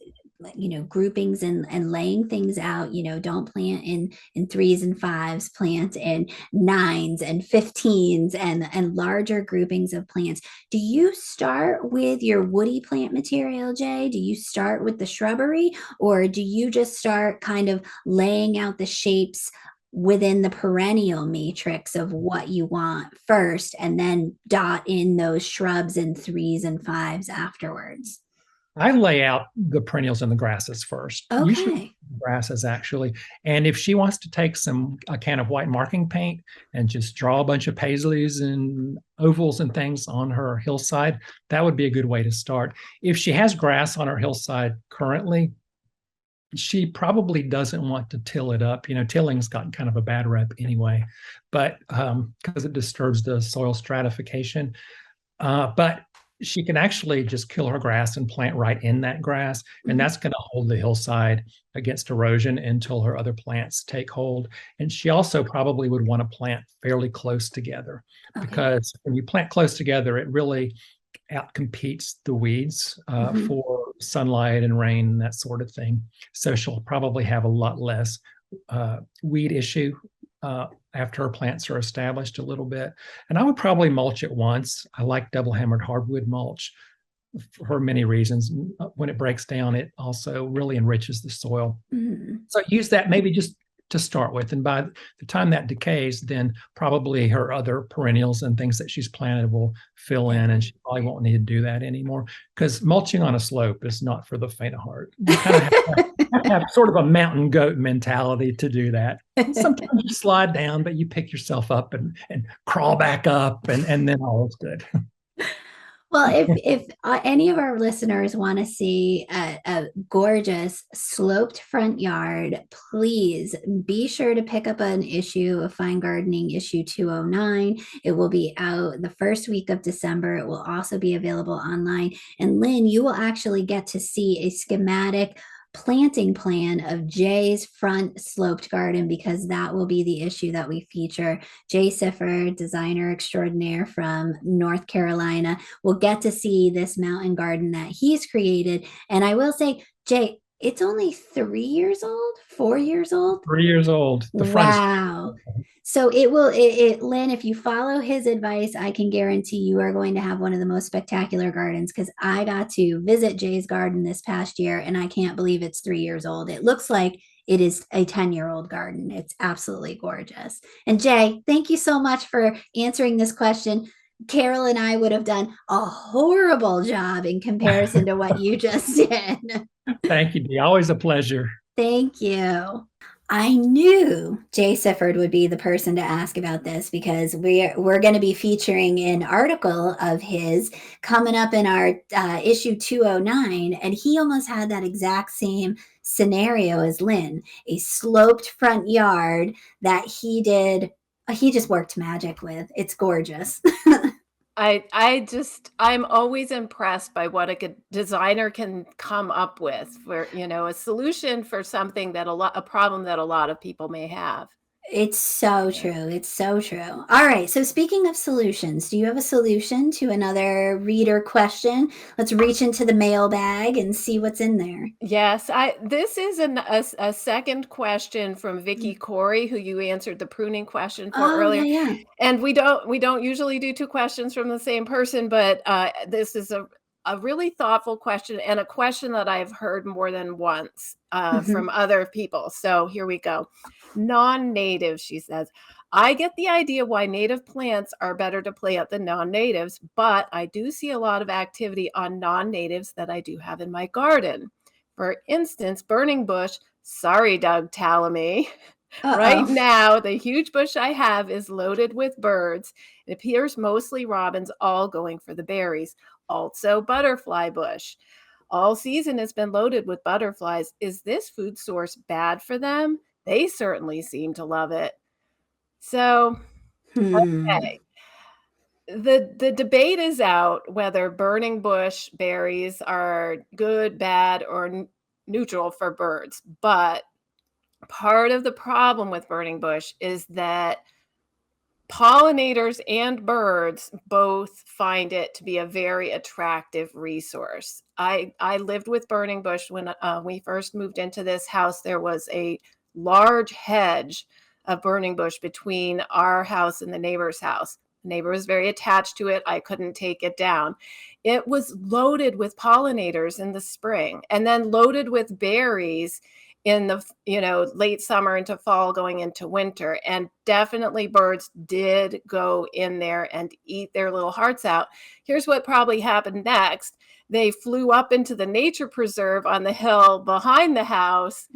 groupings and laying things out, don't plant in 3s and 5s, plant in 9s and 15s and larger groupings of plants. Do you start with your woody plant material, Jay? Do you start with the shrubbery, or do you just start kind of laying out the shapes within the perennial matrix of what you want first, and then dot in those shrubs in 3s and 5s afterwards? I lay out the perennials and the grasses first. Usually Okay. grasses, actually. And if she wants to take a can of white marking paint and just draw a bunch of paisleys and ovals and things on her hillside, that would be a good way to start. If she has grass on her hillside currently, she probably doesn't want to till it up. Tilling's gotten kind of a bad rep anyway, but because it disturbs the soil stratification. But she can actually just kill her grass and plant right in that grass, and that's going to hold the hillside against erosion until her other plants take hold. And she also probably would want to plant fairly close together, because when you plant close together, it really outcompetes the weeds for sunlight and rain and that sort of thing. So she'll probably have a lot less weed issue after her plants are established a little bit. And I would probably mulch it once. I like double hammered hardwood mulch for many reasons. When it breaks down, it also really enriches the soil. So use that maybe just to start with. And by the time that decays, then probably her other perennials and things that she's planted will fill in, and she probably won't need to do that anymore, because mulching on a slope is not for the faint of heart. You kind of have to have sort of a mountain goat mentality to do that. Sometimes you slide down, but you pick yourself up and crawl back up, and then all is good. Well, if any of our listeners want to see a gorgeous sloped front yard, please be sure to pick up an issue of Fine Gardening, issue 209. It will be out the first week of December. It will also be available online. And Lynn, you will actually get to see a schematic planting plan of Jay's front sloped garden, because that will be the issue that we feature. Jay Siffer, designer extraordinaire from North Carolina, will get to see this mountain garden that he's created. And I will say, Jay, it's only 3 years old, 4 years old? 3 years old. The front Wow. So Lynn, if you follow his advice, I can guarantee you are going to have one of the most spectacular gardens, because I got to visit Jay's garden this past year, and I can't believe it's 3 years old. It looks like it is a 10-year-old garden. It's absolutely gorgeous. And Jay, thank you so much for answering this question. Carol and I would have done a horrible job in comparison to what you just did. Thank you, Dee. Always a pleasure. Thank you. I knew Jay Sifford would be the person to ask about this, because we're going to be featuring an article of his coming up in our issue 209, and he almost had that exact same scenario as Lynn, a sloped front yard that he just worked magic with. It's gorgeous. I'm always impressed by what a designer can come up with for, a solution for something a problem that a lot of people may have. It's so true. It's so true. All right. So speaking of solutions, do you have a solution to another reader question? Let's reach into the mailbag and see what's in there. Yes, this is a second question from Vicky Corey, who you answered the pruning question for earlier. Yeah. And we don't usually do two questions from the same person, but this is a really thoughtful question, and a question that I've heard more than once from other people. So here we go. Non-native, she says, I get the idea why native plants are better to plant than non-natives, but I do see a lot of activity on non-natives that I do have in my garden. For instance, burning bush, sorry, Doug Tallamy, Right Uh-oh. now, the huge bush I have is loaded with birds. It appears mostly robins, all going for the berries. Also, butterfly bush. All season has been loaded with butterflies. Is this food source bad for them? They certainly seem to love it. So, Hmm. okay. The debate is out whether burning bush berries are good, bad, or neutral for birds. But part of the problem with burning bush is that pollinators and birds both find it to be a very attractive resource. I lived with burning bush when we first moved into this house. There was a large hedge of burning bush between our house and the neighbor's house. The neighbor was very attached to it. I couldn't take it down. It was loaded with pollinators in the spring and then loaded with berries in the late summer into fall going into winter, and definitely birds did go in there and eat their little hearts out. Here's what probably happened next. They flew up into the nature preserve on the hill behind the house,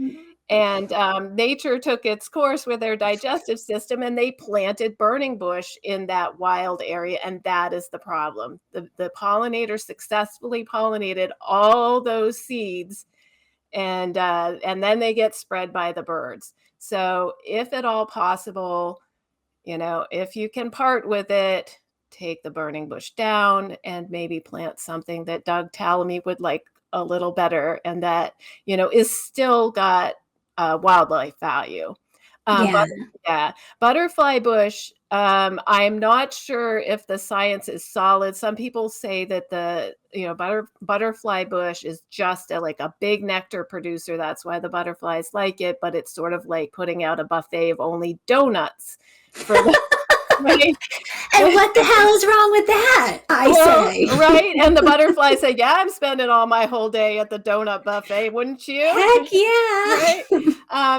and nature took its course with their digestive system, and they planted burning bush in that wild area, and that is the problem. The pollinators successfully pollinated all those seeds, and then they get spread by the birds. So if at all possible, if you can part with it, take the burning bush down and maybe plant something that Doug Tallamy would like a little better, and that is still got wildlife value. Yeah. But yeah, butterfly bush. I'm not sure if the science is solid. Some people say that the butterfly bush is just like a big nectar producer. That's why the butterflies like it. But it's sort of like putting out a buffet of only donuts for the right. And what the hell is wrong with that? I Well, say. right. And the butterfly say, "Yeah, I'm spending all my whole day at the donut buffet, wouldn't you?" Heck yeah. Right.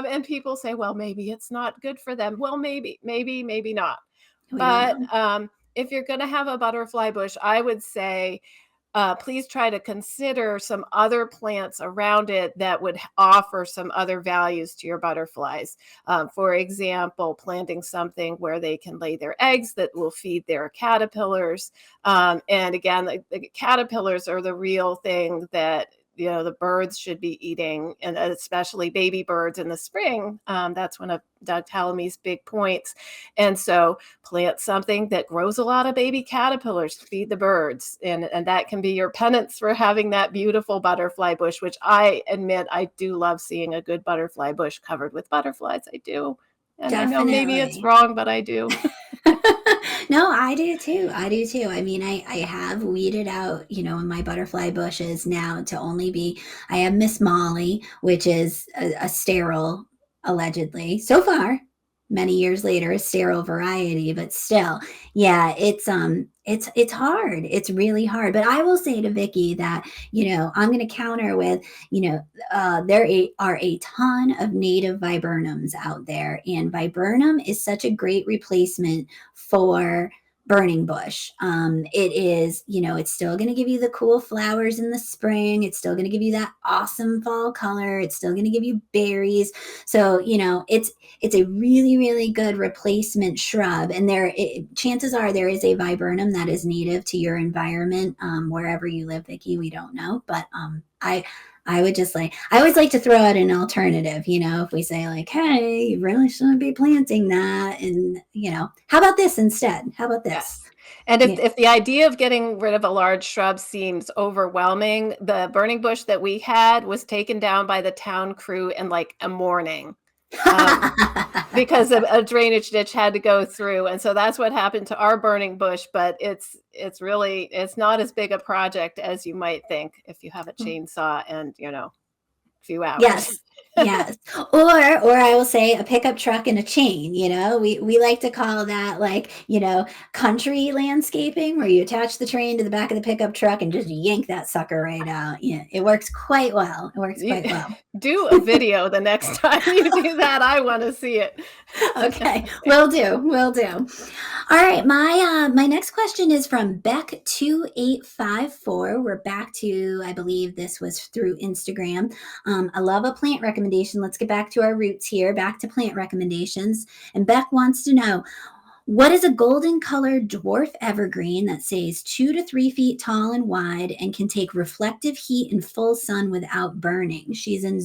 And people say, "Well, maybe it's not good for them." Well, maybe not. We don't But know. if you're going to have a butterfly bush, I would say please try to consider some other plants around it that would offer some other values to your butterflies. For example, planting something where they can lay their eggs that will feed their caterpillars. And again, the caterpillars are the real thing that the birds should be eating, and especially baby birds in the spring. That's one of Doug Tallamy's big points. And so plant something that grows a lot of baby caterpillars to feed the birds. And that can be your penance for having that beautiful butterfly bush, which I admit I do love seeing a good butterfly bush covered with butterflies. I do. And I know maybe it's Definitely. wrong, but I do. No, I do too. I do too. I mean, I have weeded out, my butterfly bushes now to only be, I have Miss Molly, which is a sterile, allegedly, so far, many years later, a sterile variety, but still, yeah, it's hard. It's really hard. But I will say to Vicky that, I'm going to counter with, are a ton of native viburnums out there, and viburnum is such a great replacement for burning bush. It is, it's still going to give you the cool flowers in the spring. It's still going to give you that awesome fall color. It's still going to give you berries. So, it's a really, really good replacement shrub. And chances are there is a viburnum that is native to your environment, wherever you live, Vicki. We don't know, but I would just I always like to throw out an alternative, if we say like, hey, you really shouldn't be planting that. And, how about this instead? How about this? Yes. And if the idea of getting rid of a large shrub seems overwhelming, the burning bush that we had was taken down by the town crew in like a morning. Because a drainage ditch had to go through. And so that's what happened to our burning bush. But it's not as big a project as you might think if you have a chainsaw and, a few hours. Yes. Yes. Or I will say a pickup truck and a chain, we like to call that country landscaping, where you attach the train to the back of the pickup truck and just yank that sucker right out. Yeah, it works quite well. Do a video the next time you do that. I want to see it. Okay. Will do. All right. My next question is from Beck2854. We're back to, I believe this was through Instagram. I love a plant recommendation recommendation. Let's get back to our roots here, back to plant recommendations. And Beck wants to know, what is a golden colored dwarf evergreen that stays 2 to 3 feet tall and wide and can take reflective heat and full sun without burning? She's in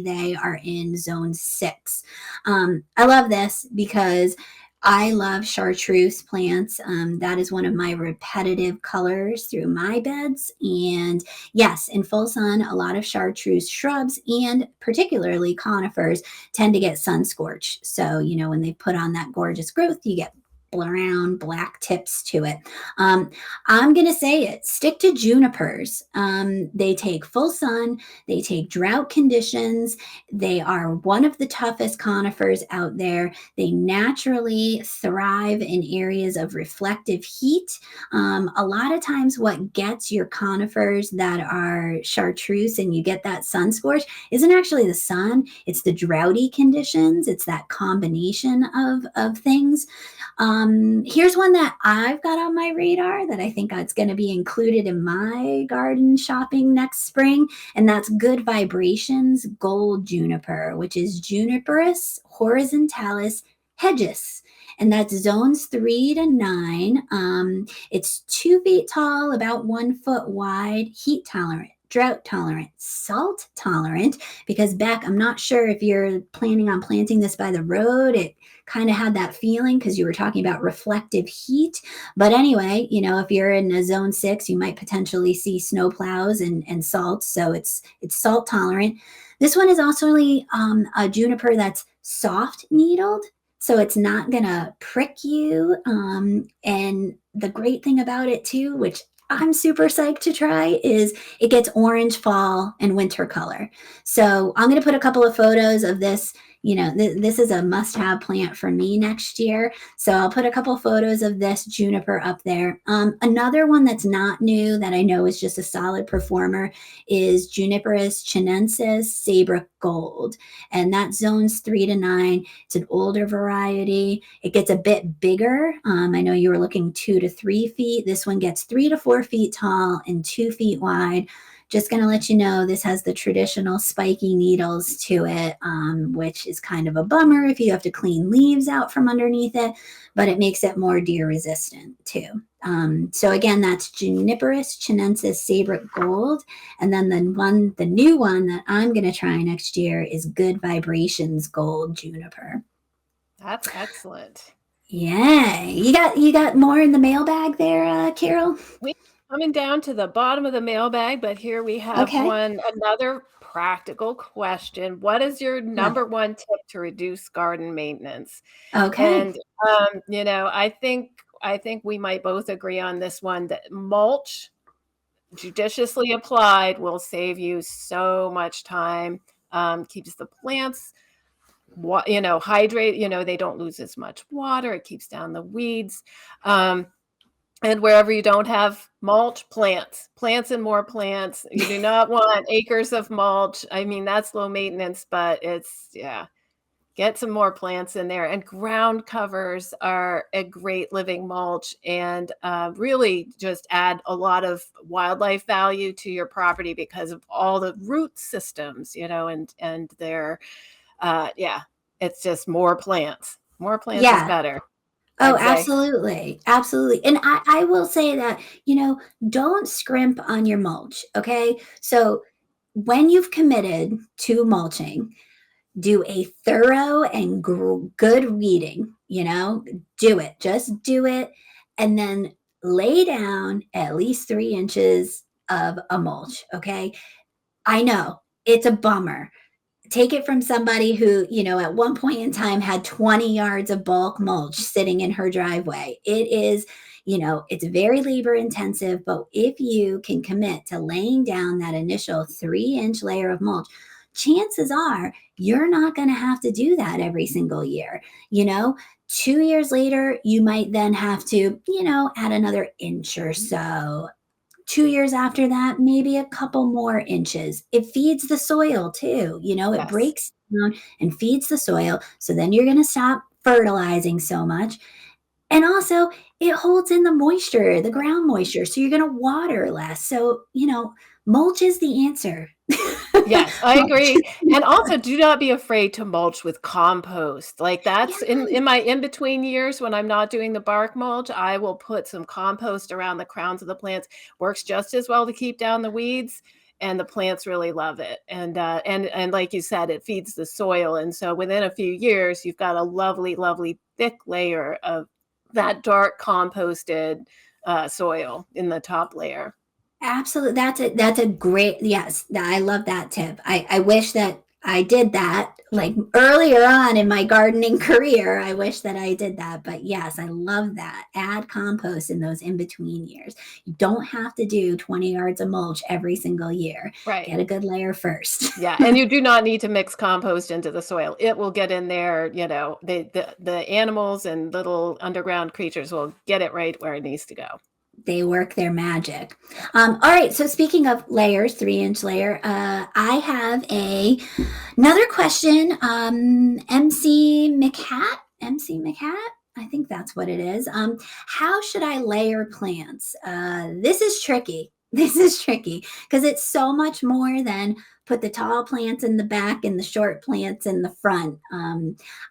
they are in zone 6. I love this because I love chartreuse plants. That is one of my repetitive colors through my beds. And yes, in full sun, a lot of chartreuse shrubs and particularly conifers tend to get sun scorched. So, when they put on that gorgeous growth, you get brown, black tips to it. I'm going to say it. Stick to junipers. They take full sun. They take drought conditions. They are one of the toughest conifers out there. They naturally thrive in areas of reflective heat. A lot of times what gets your conifers that are chartreuse and you get that sun scorch isn't actually the sun. It's the droughty conditions. It's that combination of things. Here's one that I've got on my radar that I think it's going to be included in my garden shopping next spring, and that's Good Vibrations Gold Juniper, which is Juniperus horizontalis hedges. And that's zones 3 to 9. It's 2 feet tall, about 1 foot wide, heat tolerant, drought tolerant, salt tolerant, because Beck, I'm not sure if you're planning on planting this by the road. It kind of had that feeling because you were talking about reflective heat. But anyway, if you're in a zone 6, you might potentially see snow plows and salt. So it's salt tolerant. This one is also a juniper that's soft needled. So it's not going to prick you. And the great thing about it too, which I'm super psyched to try, is it gets orange fall and winter color. So I'm going to put a couple of photos of this. This is a must-have plant for me next year. So I'll put a couple photos of this juniper up there. Another one that's not new that I know is just a solid performer is Juniperus chinensis Saybrook Gold. And that zones 3 to 9. It's an older variety. It gets a bit bigger. I know you were looking 2 to 3 feet. This one gets 3 to 4 feet tall and 2 feet wide. Just going to let you know this has the traditional spiky needles to it, which is kind of a bummer if you have to clean leaves out from underneath it, but it makes it more deer resistant too. So again, that's Juniperus chinensis Saybrook Gold. And then the new one that I'm going to try next year is Good Vibrations Gold Juniper. That's excellent. Yeah. You got more in the mailbag there, Carol? Coming down to the bottom of the mailbag, but here we have another practical question. What is your number one tip to reduce garden maintenance? Okay. And I think we might both agree on this one, that mulch judiciously applied will save you so much time, keeps the plants hydrate, they don't lose as much water. It keeps down the weeds. And wherever you don't have mulch, plants and more plants. You do not want acres of mulch. I mean, that's low maintenance, but get some more plants in there. And ground covers are a great living mulch and really just add a lot of wildlife value to your property because of all the root systems, and they're, it's just more plants. More plants is better. Oh, absolutely. Absolutely. And I will say that, don't scrimp on your mulch. Okay. So when you've committed to mulching, do a thorough and good weeding, do it, just do it. And then lay down at least 3 inches of a mulch. Okay. I know it's a bummer. Take it from somebody who, at one point in time had 20 yards of bulk mulch sitting in her driveway. It is, it's very labor intensive, but if you can commit to laying down that initial 3-inch layer of mulch, chances are you're not going to have to do that every single year. 2 years later, you might then have to, add another inch or so. 2 years after that, maybe a couple more inches. It feeds the soil too. It breaks down and feeds the soil. So then you're going to stop fertilizing so much. And also it holds in the moisture, the ground moisture. So you're going to water less. So, mulch is the answer. Yes, I agree. And also do not be afraid to mulch with compost. Like that's in Yes. my in-between years when I'm not doing the bark mulch, I will put some compost around the crowns of the plants. Works just as well to keep down the weeds, and the plants really love it. And like you said, it feeds the soil. And so within a few years, you've got a lovely, lovely thick layer of that dark composted soil in the top layer. Absolutely. That's a great, yes. I love that tip. I wish that I did that like earlier on in my gardening career. I wish that I did that. But yes, I love that. Add compost in those in between years. You don't have to do 20 yards of mulch every single year. Right. Get a good layer first. Yeah, and you do not need to mix compost into the soil. It will get in there, the animals and little underground creatures will get it right where it needs to go. They work their magic. All right. So speaking of layers, 3-inch layer, I have another question. MC McCat. I think that's what it is. How should I layer plants? This is tricky. This is tricky because it's so much more than put the tall plants in the back and the short plants in the front.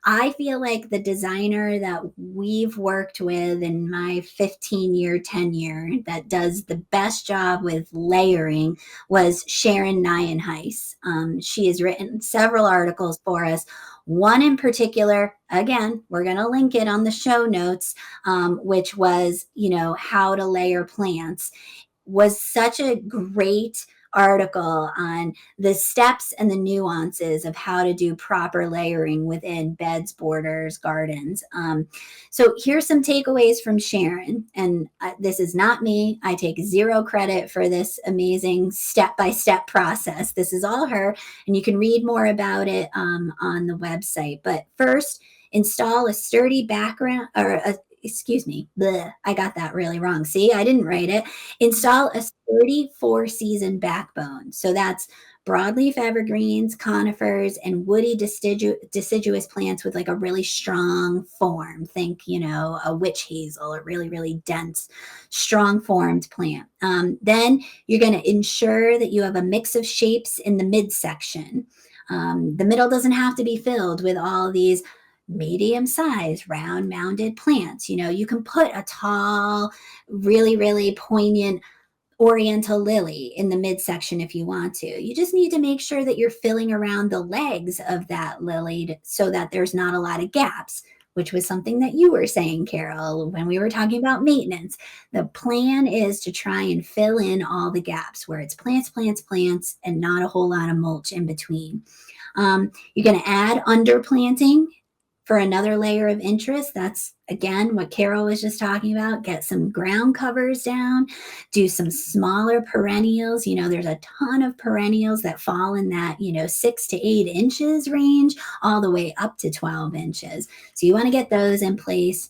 I feel like the designer that we've worked with in my 15-year tenure that does the best job with layering was Sharon Nienhuis. She has written several articles for us. One in particular, again, we're going to link it on the show notes, which was, how to layer plants, was such a great article on the steps and the nuances of how to do proper layering within beds, borders, gardens. So here's some takeaways from Sharon. And this is not me. I take zero credit for this amazing step-by-step process. This is all her, and you can read more about it on the website. But first, install a sturdy background or excuse me, I got that really wrong. See, I didn't write it. Install a sturdy 4-season backbone. So that's broadleaf evergreens, conifers, and woody deciduous plants with like a really strong form. Think, a witch hazel, a really, really dense, strong formed plant. Then you're going to ensure that you have a mix of shapes in the midsection. The middle doesn't have to be filled with all these medium-sized round mounded plants. You can put a tall, really, really poignant oriental lily in the midsection if you want to. You just need to make sure that you're filling around the legs of that lily so that there's not a lot of gaps, which was something that you were saying, Carol, when we were talking about maintenance. The plan is to try and fill in all the gaps where it's plants, plants, plants, and not a whole lot of mulch in between. You're going to add underplanting for another layer of interest. That's, again, what Carol was just talking about. Get some ground covers down, do some smaller perennials. There's a ton of perennials that fall in that, 6 to 8 inches range, all the way up to 12 inches. So you want to get those in place.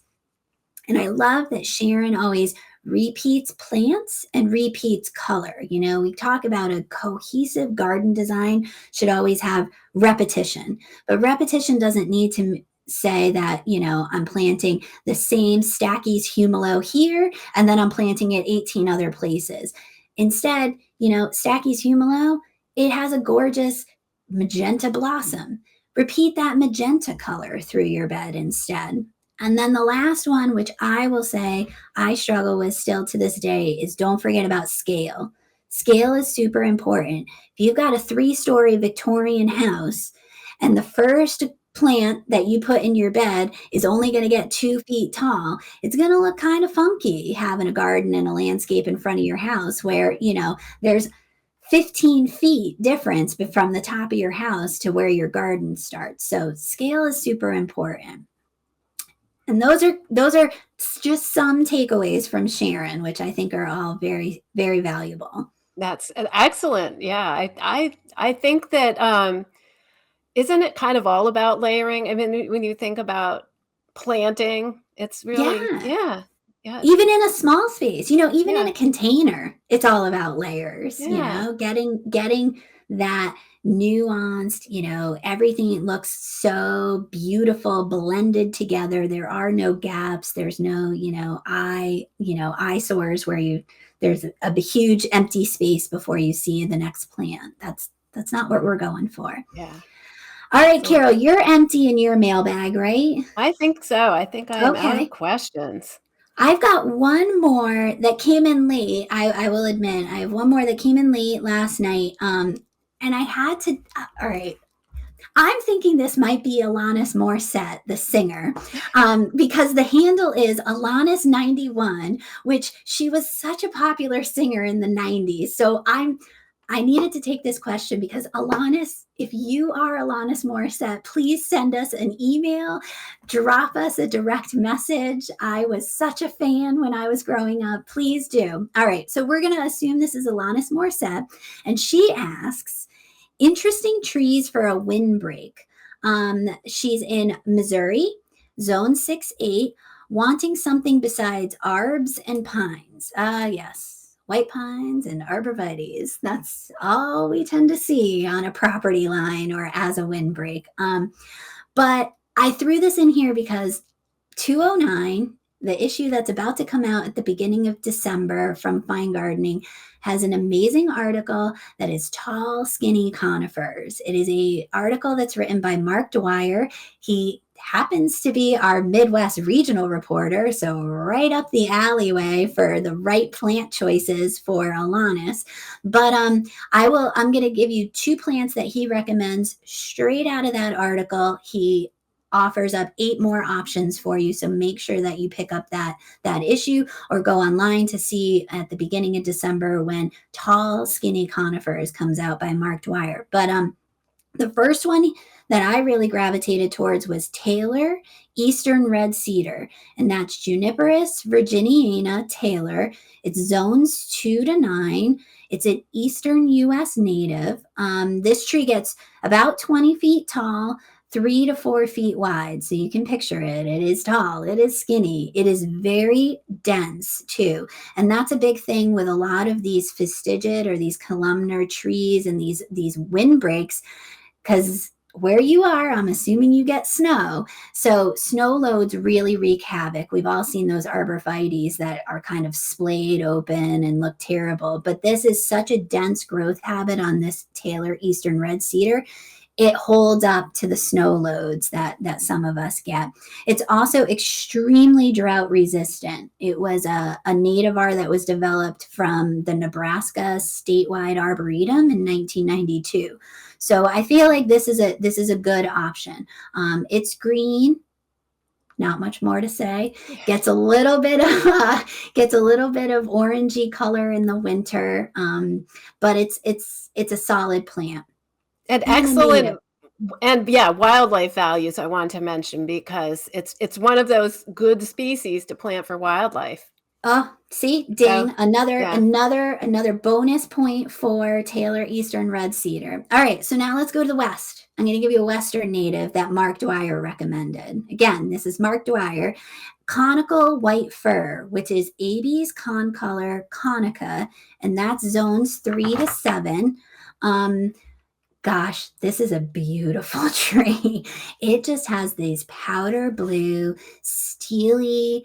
And I love that Sharon always repeats plants and repeats color. We talk about a cohesive garden design should always have repetition, but repetition doesn't need to say that, I'm planting the same Stachy's humilo here, and then I'm planting it 18 other places. Instead, Stachy's humilo, it has a gorgeous magenta blossom. Repeat that magenta color through your bed instead. And then the last one, which I will say I struggle with still to this day, is don't forget about scale. Scale is super important. If you've got a 3-story Victorian house and the first plant that you put in your bed is only going to get 2 feet tall, it's going to look kind of funky having a garden and a landscape in front of your house where, there's 15 feet difference from the top of your house to where your garden starts. So scale is super important. And those are just some takeaways from Sharon, which I think are all very, very valuable. That's excellent. Yeah, I think that isn't it kind of all about layering? I mean, when you think about planting, it's really Yeah. yeah. Even in a small space, even in Yeah. a container, it's all about layers, Yeah. getting that nuanced, everything looks so beautiful blended together. There are no gaps. There's no, eyesores where there's a huge empty space before you see the next plant. That's not what we're going for. Yeah. All right, So Carol, you're empty in your mailbag, right? I think so. I think I'm out Okay. of questions. I've got one more that came in late. I will admit, I have one more that came in late last night. And I had to, all right. I'm thinking this might be Alanis Morissette, the singer, because the handle is Alanis91, which she was such a popular singer in the 90s. So I needed to take this question because Alanis, if you are Alanis Morissette, please send us an email, drop us a direct message. I was such a fan when I was growing up. Please do. All right, so we're going to assume this is Alanis Morissette, and she asks, interesting trees for a windbreak. She's in Missouri, zone 6-8, wanting something besides arbs and pines. Yes. White pines and arborvitaes. That's all we tend to see on a property line or as a windbreak. But I threw this in here because 209, the issue that's about to come out at the beginning of December from Fine Gardening, has an amazing article that is tall, skinny conifers. It is an article that's written by Mark Dwyer. He happens to be our Midwest regional reporter, so right up the alleyway for the right plant choices for Alanis. But I'm going to give you 2 plants that he recommends straight out of that article. He offers up 8 more options for you, so make sure that you pick up that issue or go online to see at the beginning of December when Tall Skinny Conifers comes out by Mark Dwyer. But the first one that I really gravitated towards was Taylor Eastern Red Cedar, and that's Juniperus virginiana Taylor. It's zones 2 to 9. It's an eastern U.S. native. This tree gets about 20 feet tall, 3 to 4 feet wide. So you can picture it. It is tall. It is skinny. It is very dense too. And that's a big thing with a lot of these fastigiate or these columnar trees and these windbreaks, because where you are, I'm assuming you get snow. So snow loads really wreak havoc. We've all seen those arborvitaes that are kind of splayed open and look terrible. But this is such a dense growth habit on this Taylor Eastern Red Cedar. It holds up to the snow loads that some of us get. It's also extremely drought resistant. It was a nativar that was developed from the Nebraska statewide arboretum in 1992. So I feel like this is a good option. It's green. Not much more to say. Gets a little bit of orangey color in the winter, but it's a solid plant. And excellent, and yeah, wildlife values I want to mention because it's one of those good species to plant for wildlife. Oh, see, ding, another bonus point for Taylor Eastern Red Cedar. All right, so now let's go to the West. I'm going to give you a Western native that Mark Dwyer recommended. Again, this is Mark Dwyer. Conical white fir, which is Abies concolor conica, and that's zones 3 to 7. Gosh, this is a beautiful tree. It just has these powder blue, steely,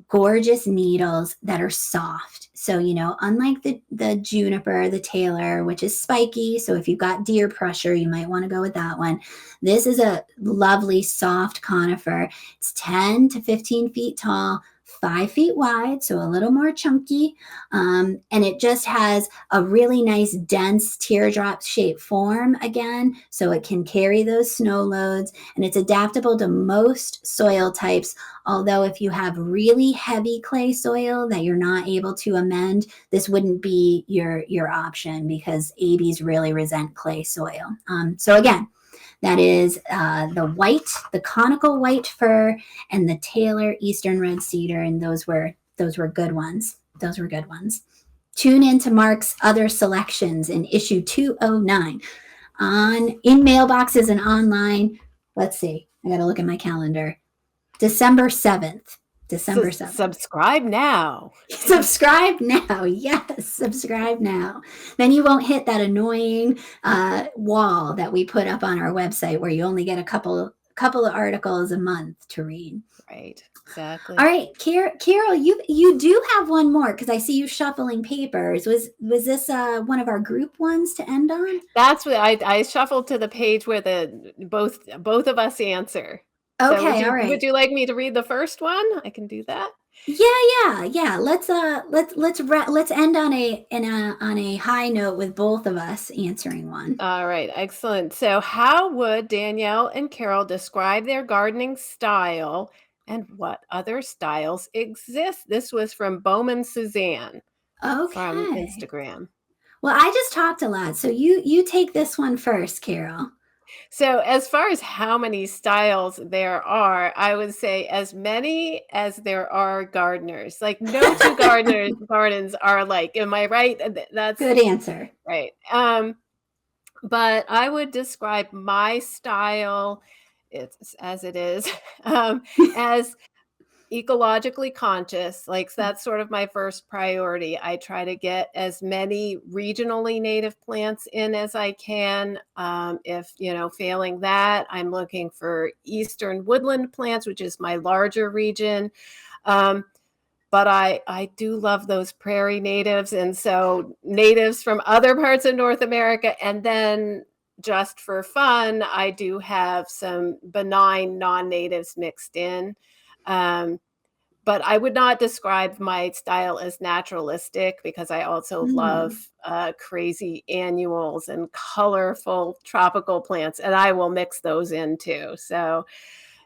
gorgeous needles that are soft. So, unlike the juniper, the Taylor, which is spiky. So if you've got deer pressure, you might want to go with that one. This is a lovely, soft conifer. It's 10 to 15 feet tall, 5 feet wide, so a little more chunky. And it just has a really nice, dense teardrop shaped form again, so it can carry those snow loads, and it's adaptable to most soil types. Although if you have really heavy clay soil that you're not able to amend, this wouldn't be your option because Abies really resent clay soil. So again, that is the conical white fir and the Taylor Eastern Red Cedar, and those were good ones. Those were good ones. Tune in to Mark's other selections in issue 209 in mailboxes and online. Let's see. I got to look at my calendar. December 7th. December 7th. Subscribe now. Subscribe now. Yes, subscribe now. Then you won't hit that annoying wall that we put up on our website where you only get a couple couple of articles a month to read. Right. Exactly. All right, Carol, you do have one more because I see you shuffling papers. Was this one of our group ones to end on? That's what I shuffled to the page where the both of us answer. So Okay, all right. would you like me to read the first one? I can do that. Yeah. Let's end on a high note with both of us answering one. All right, excellent. So, how would Danielle and Carol describe their gardening style and what other styles exist? This was from Bowman Suzanne from Okay. Instagram. Well, I just talked a lot, so you take this one first, Carol. So, as far as how many styles there are, I would say as many as there are gardeners. Like no two gardens are alike. Am I right? That's Good answer. right. But I would describe my style, it's as it is, as ecologically conscious. Like that's sort of my first priority. I try to get as many regionally native plants in as I can. If failing that, I'm looking for eastern woodland plants, which is my larger region. But I do love those prairie natives, and so natives from other parts of North America, and then just for fun, I do have some benign non-natives mixed in. Um, but I would not describe my style as naturalistic because I also love Mm. crazy annuals and colorful tropical plants, and I will mix those in too. So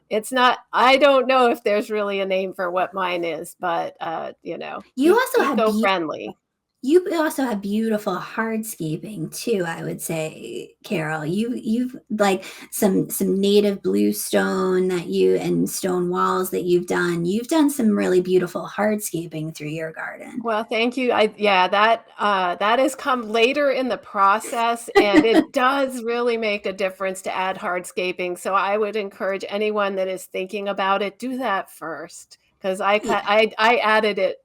it's not, I don't know if there's really a name for what mine is, but You also have eco-friendly. You also have beautiful hardscaping too, I would say, Carol. You've like some native bluestone that you and stone walls that you've done. You've done some really beautiful hardscaping through your garden. Well, thank you. That has come later in the process, and it does really make a difference to add hardscaping. So I would encourage anyone that is thinking about it, do that first. Because Yeah. I added it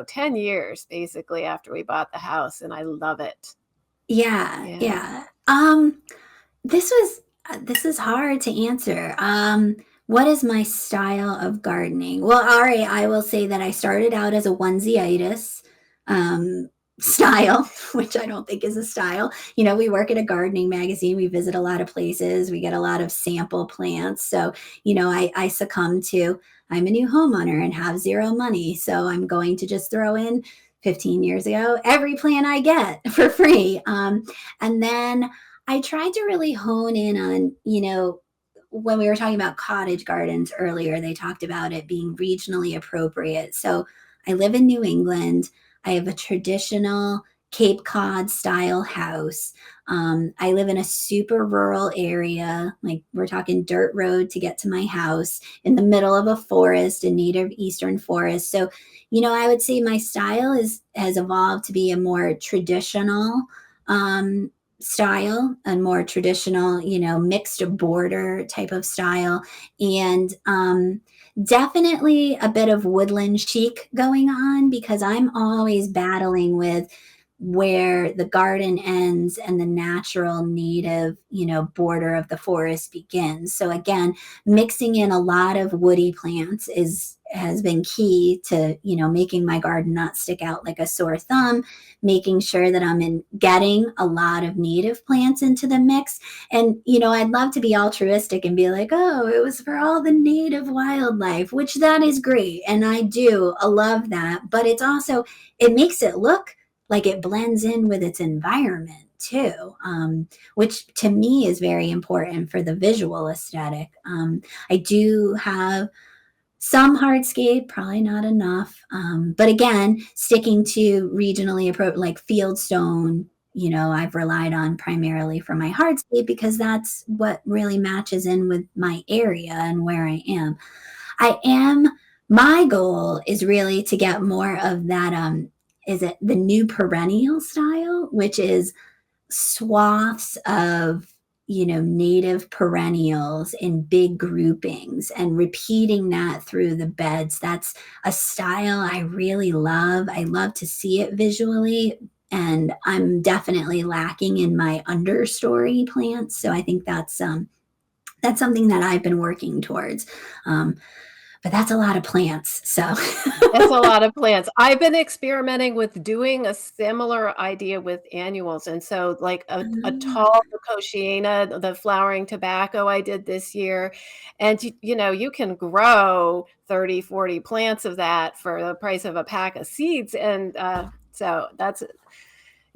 10 years basically after we bought the house, and I love it. Yeah, Yeah. yeah. This is hard to answer. What is my style of gardening? Well, all right, I will say that I started out as a onesie-itis style, which I don't think is a style. We work at a gardening magazine. We visit a lot of places. We get a lot of sample plants. So, I succumb to I'm a new homeowner and have zero money. So I'm going to just throw in 15 years ago every plant I get for free. And then I tried to really hone in on, when we were talking about cottage gardens earlier, they talked about it being regionally appropriate. So I live in New England. I have a traditional Cape Cod style house. I live in a super rural area. Like we're talking dirt road to get to my house in the middle of a forest, a native eastern forest. So, I would say my style has evolved to be a more traditional style, a more traditional, mixed border type of style. And definitely a bit of woodland chic going on because I'm always battling with where the garden ends and the natural native, border of the forest begins. So again, mixing in a lot of woody plants has been key to, making my garden not stick out like a sore thumb, making sure that getting a lot of native plants into the mix. And, I'd love to be altruistic and be like, oh, it was for all the native wildlife, which that is great. And I love that. But it makes it look like it blends in with its environment too, which to me is very important for the visual aesthetic. I do have some hardscape, probably not enough. But again, sticking to regionally appropriate, like fieldstone, I've relied on primarily for my hardscape because that's what really matches in with my area and where I am. My goal is really to get more of that, is it the new perennial style, which is swaths of native perennials in big groupings and repeating that through the beds. That's a style I really love. I love to see it visually, and I'm definitely lacking in my understory plants. So I think that's something that I've been working towards. But that's a lot of plants. So That's a lot of plants. I've been experimenting with doing a similar idea with annuals, and so, like, a tall Nicotiana, the flowering tobacco I did this year, and you can grow 30, 40 plants of that for the price of a pack of seeds, and, so that's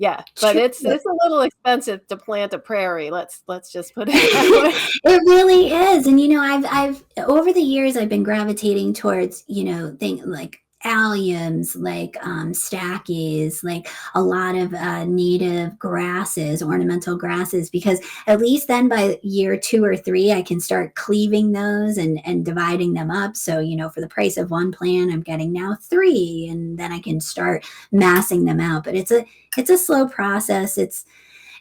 yeah, but true. it's a little expensive to plant a prairie, let's just put it that way. It really is. And I've over the years I've been gravitating towards, things like alliums, like stackies, like a lot of native grasses, ornamental grasses, because at least then by year 2 or 3, I can start cleaving those and dividing them up. So, for the price of one plant, I'm getting now 3, and then I can start massing them out. But it's a slow process.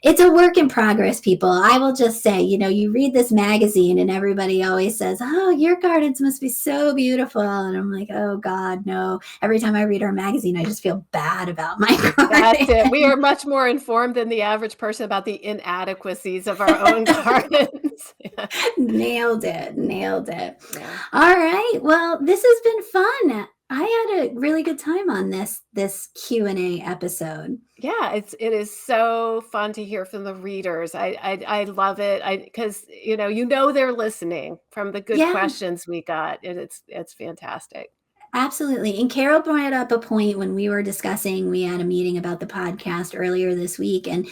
It's a work in progress, people. I will just say, you read this magazine and everybody always says, oh, your gardens must be so beautiful. And I'm like, oh God, no. Every time I read our magazine, I just feel bad about my garden. That's it. We are much more informed than the average person about the inadequacies of our own gardens. Yeah. Nailed it. Nailed it. Yeah. All right. Well, this has been fun. I had a really good time on this Q&A episode. Yeah, it is so fun to hear from the readers. I love it. Because they're listening from the good Yeah. questions we got. And it's fantastic. Absolutely. And Carol brought up a point when we were discussing, we had a meeting about the podcast earlier this week. And,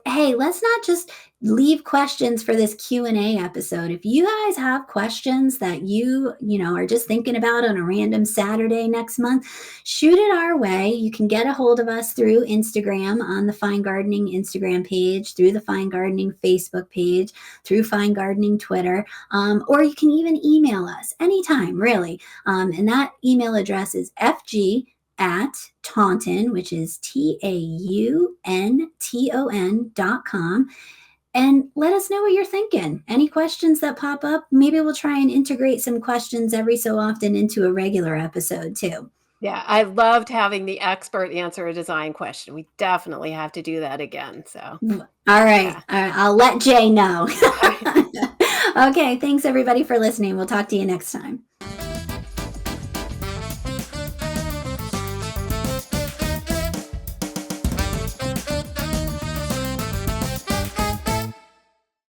hey, let's not just leave questions for this Q&A episode. If you guys have questions that you are just thinking about on a random Saturday next month, shoot it our way. You can get a hold of us through Instagram on the Fine Gardening Instagram page, through the Fine Gardening Facebook page, through Fine Gardening Twitter, or you can even email us anytime, really. And that email address is fg@taunton, which is TAUNTON.com. And let us know what you're thinking. Any questions that pop up, maybe we'll try and integrate some questions every so often into a regular episode too. Yeah, I loved having the expert answer a design question. We definitely have to do that again. So, all right. Yeah. All right. I'll let Jay know. Okay. Thanks everybody for listening. We'll talk to you next time.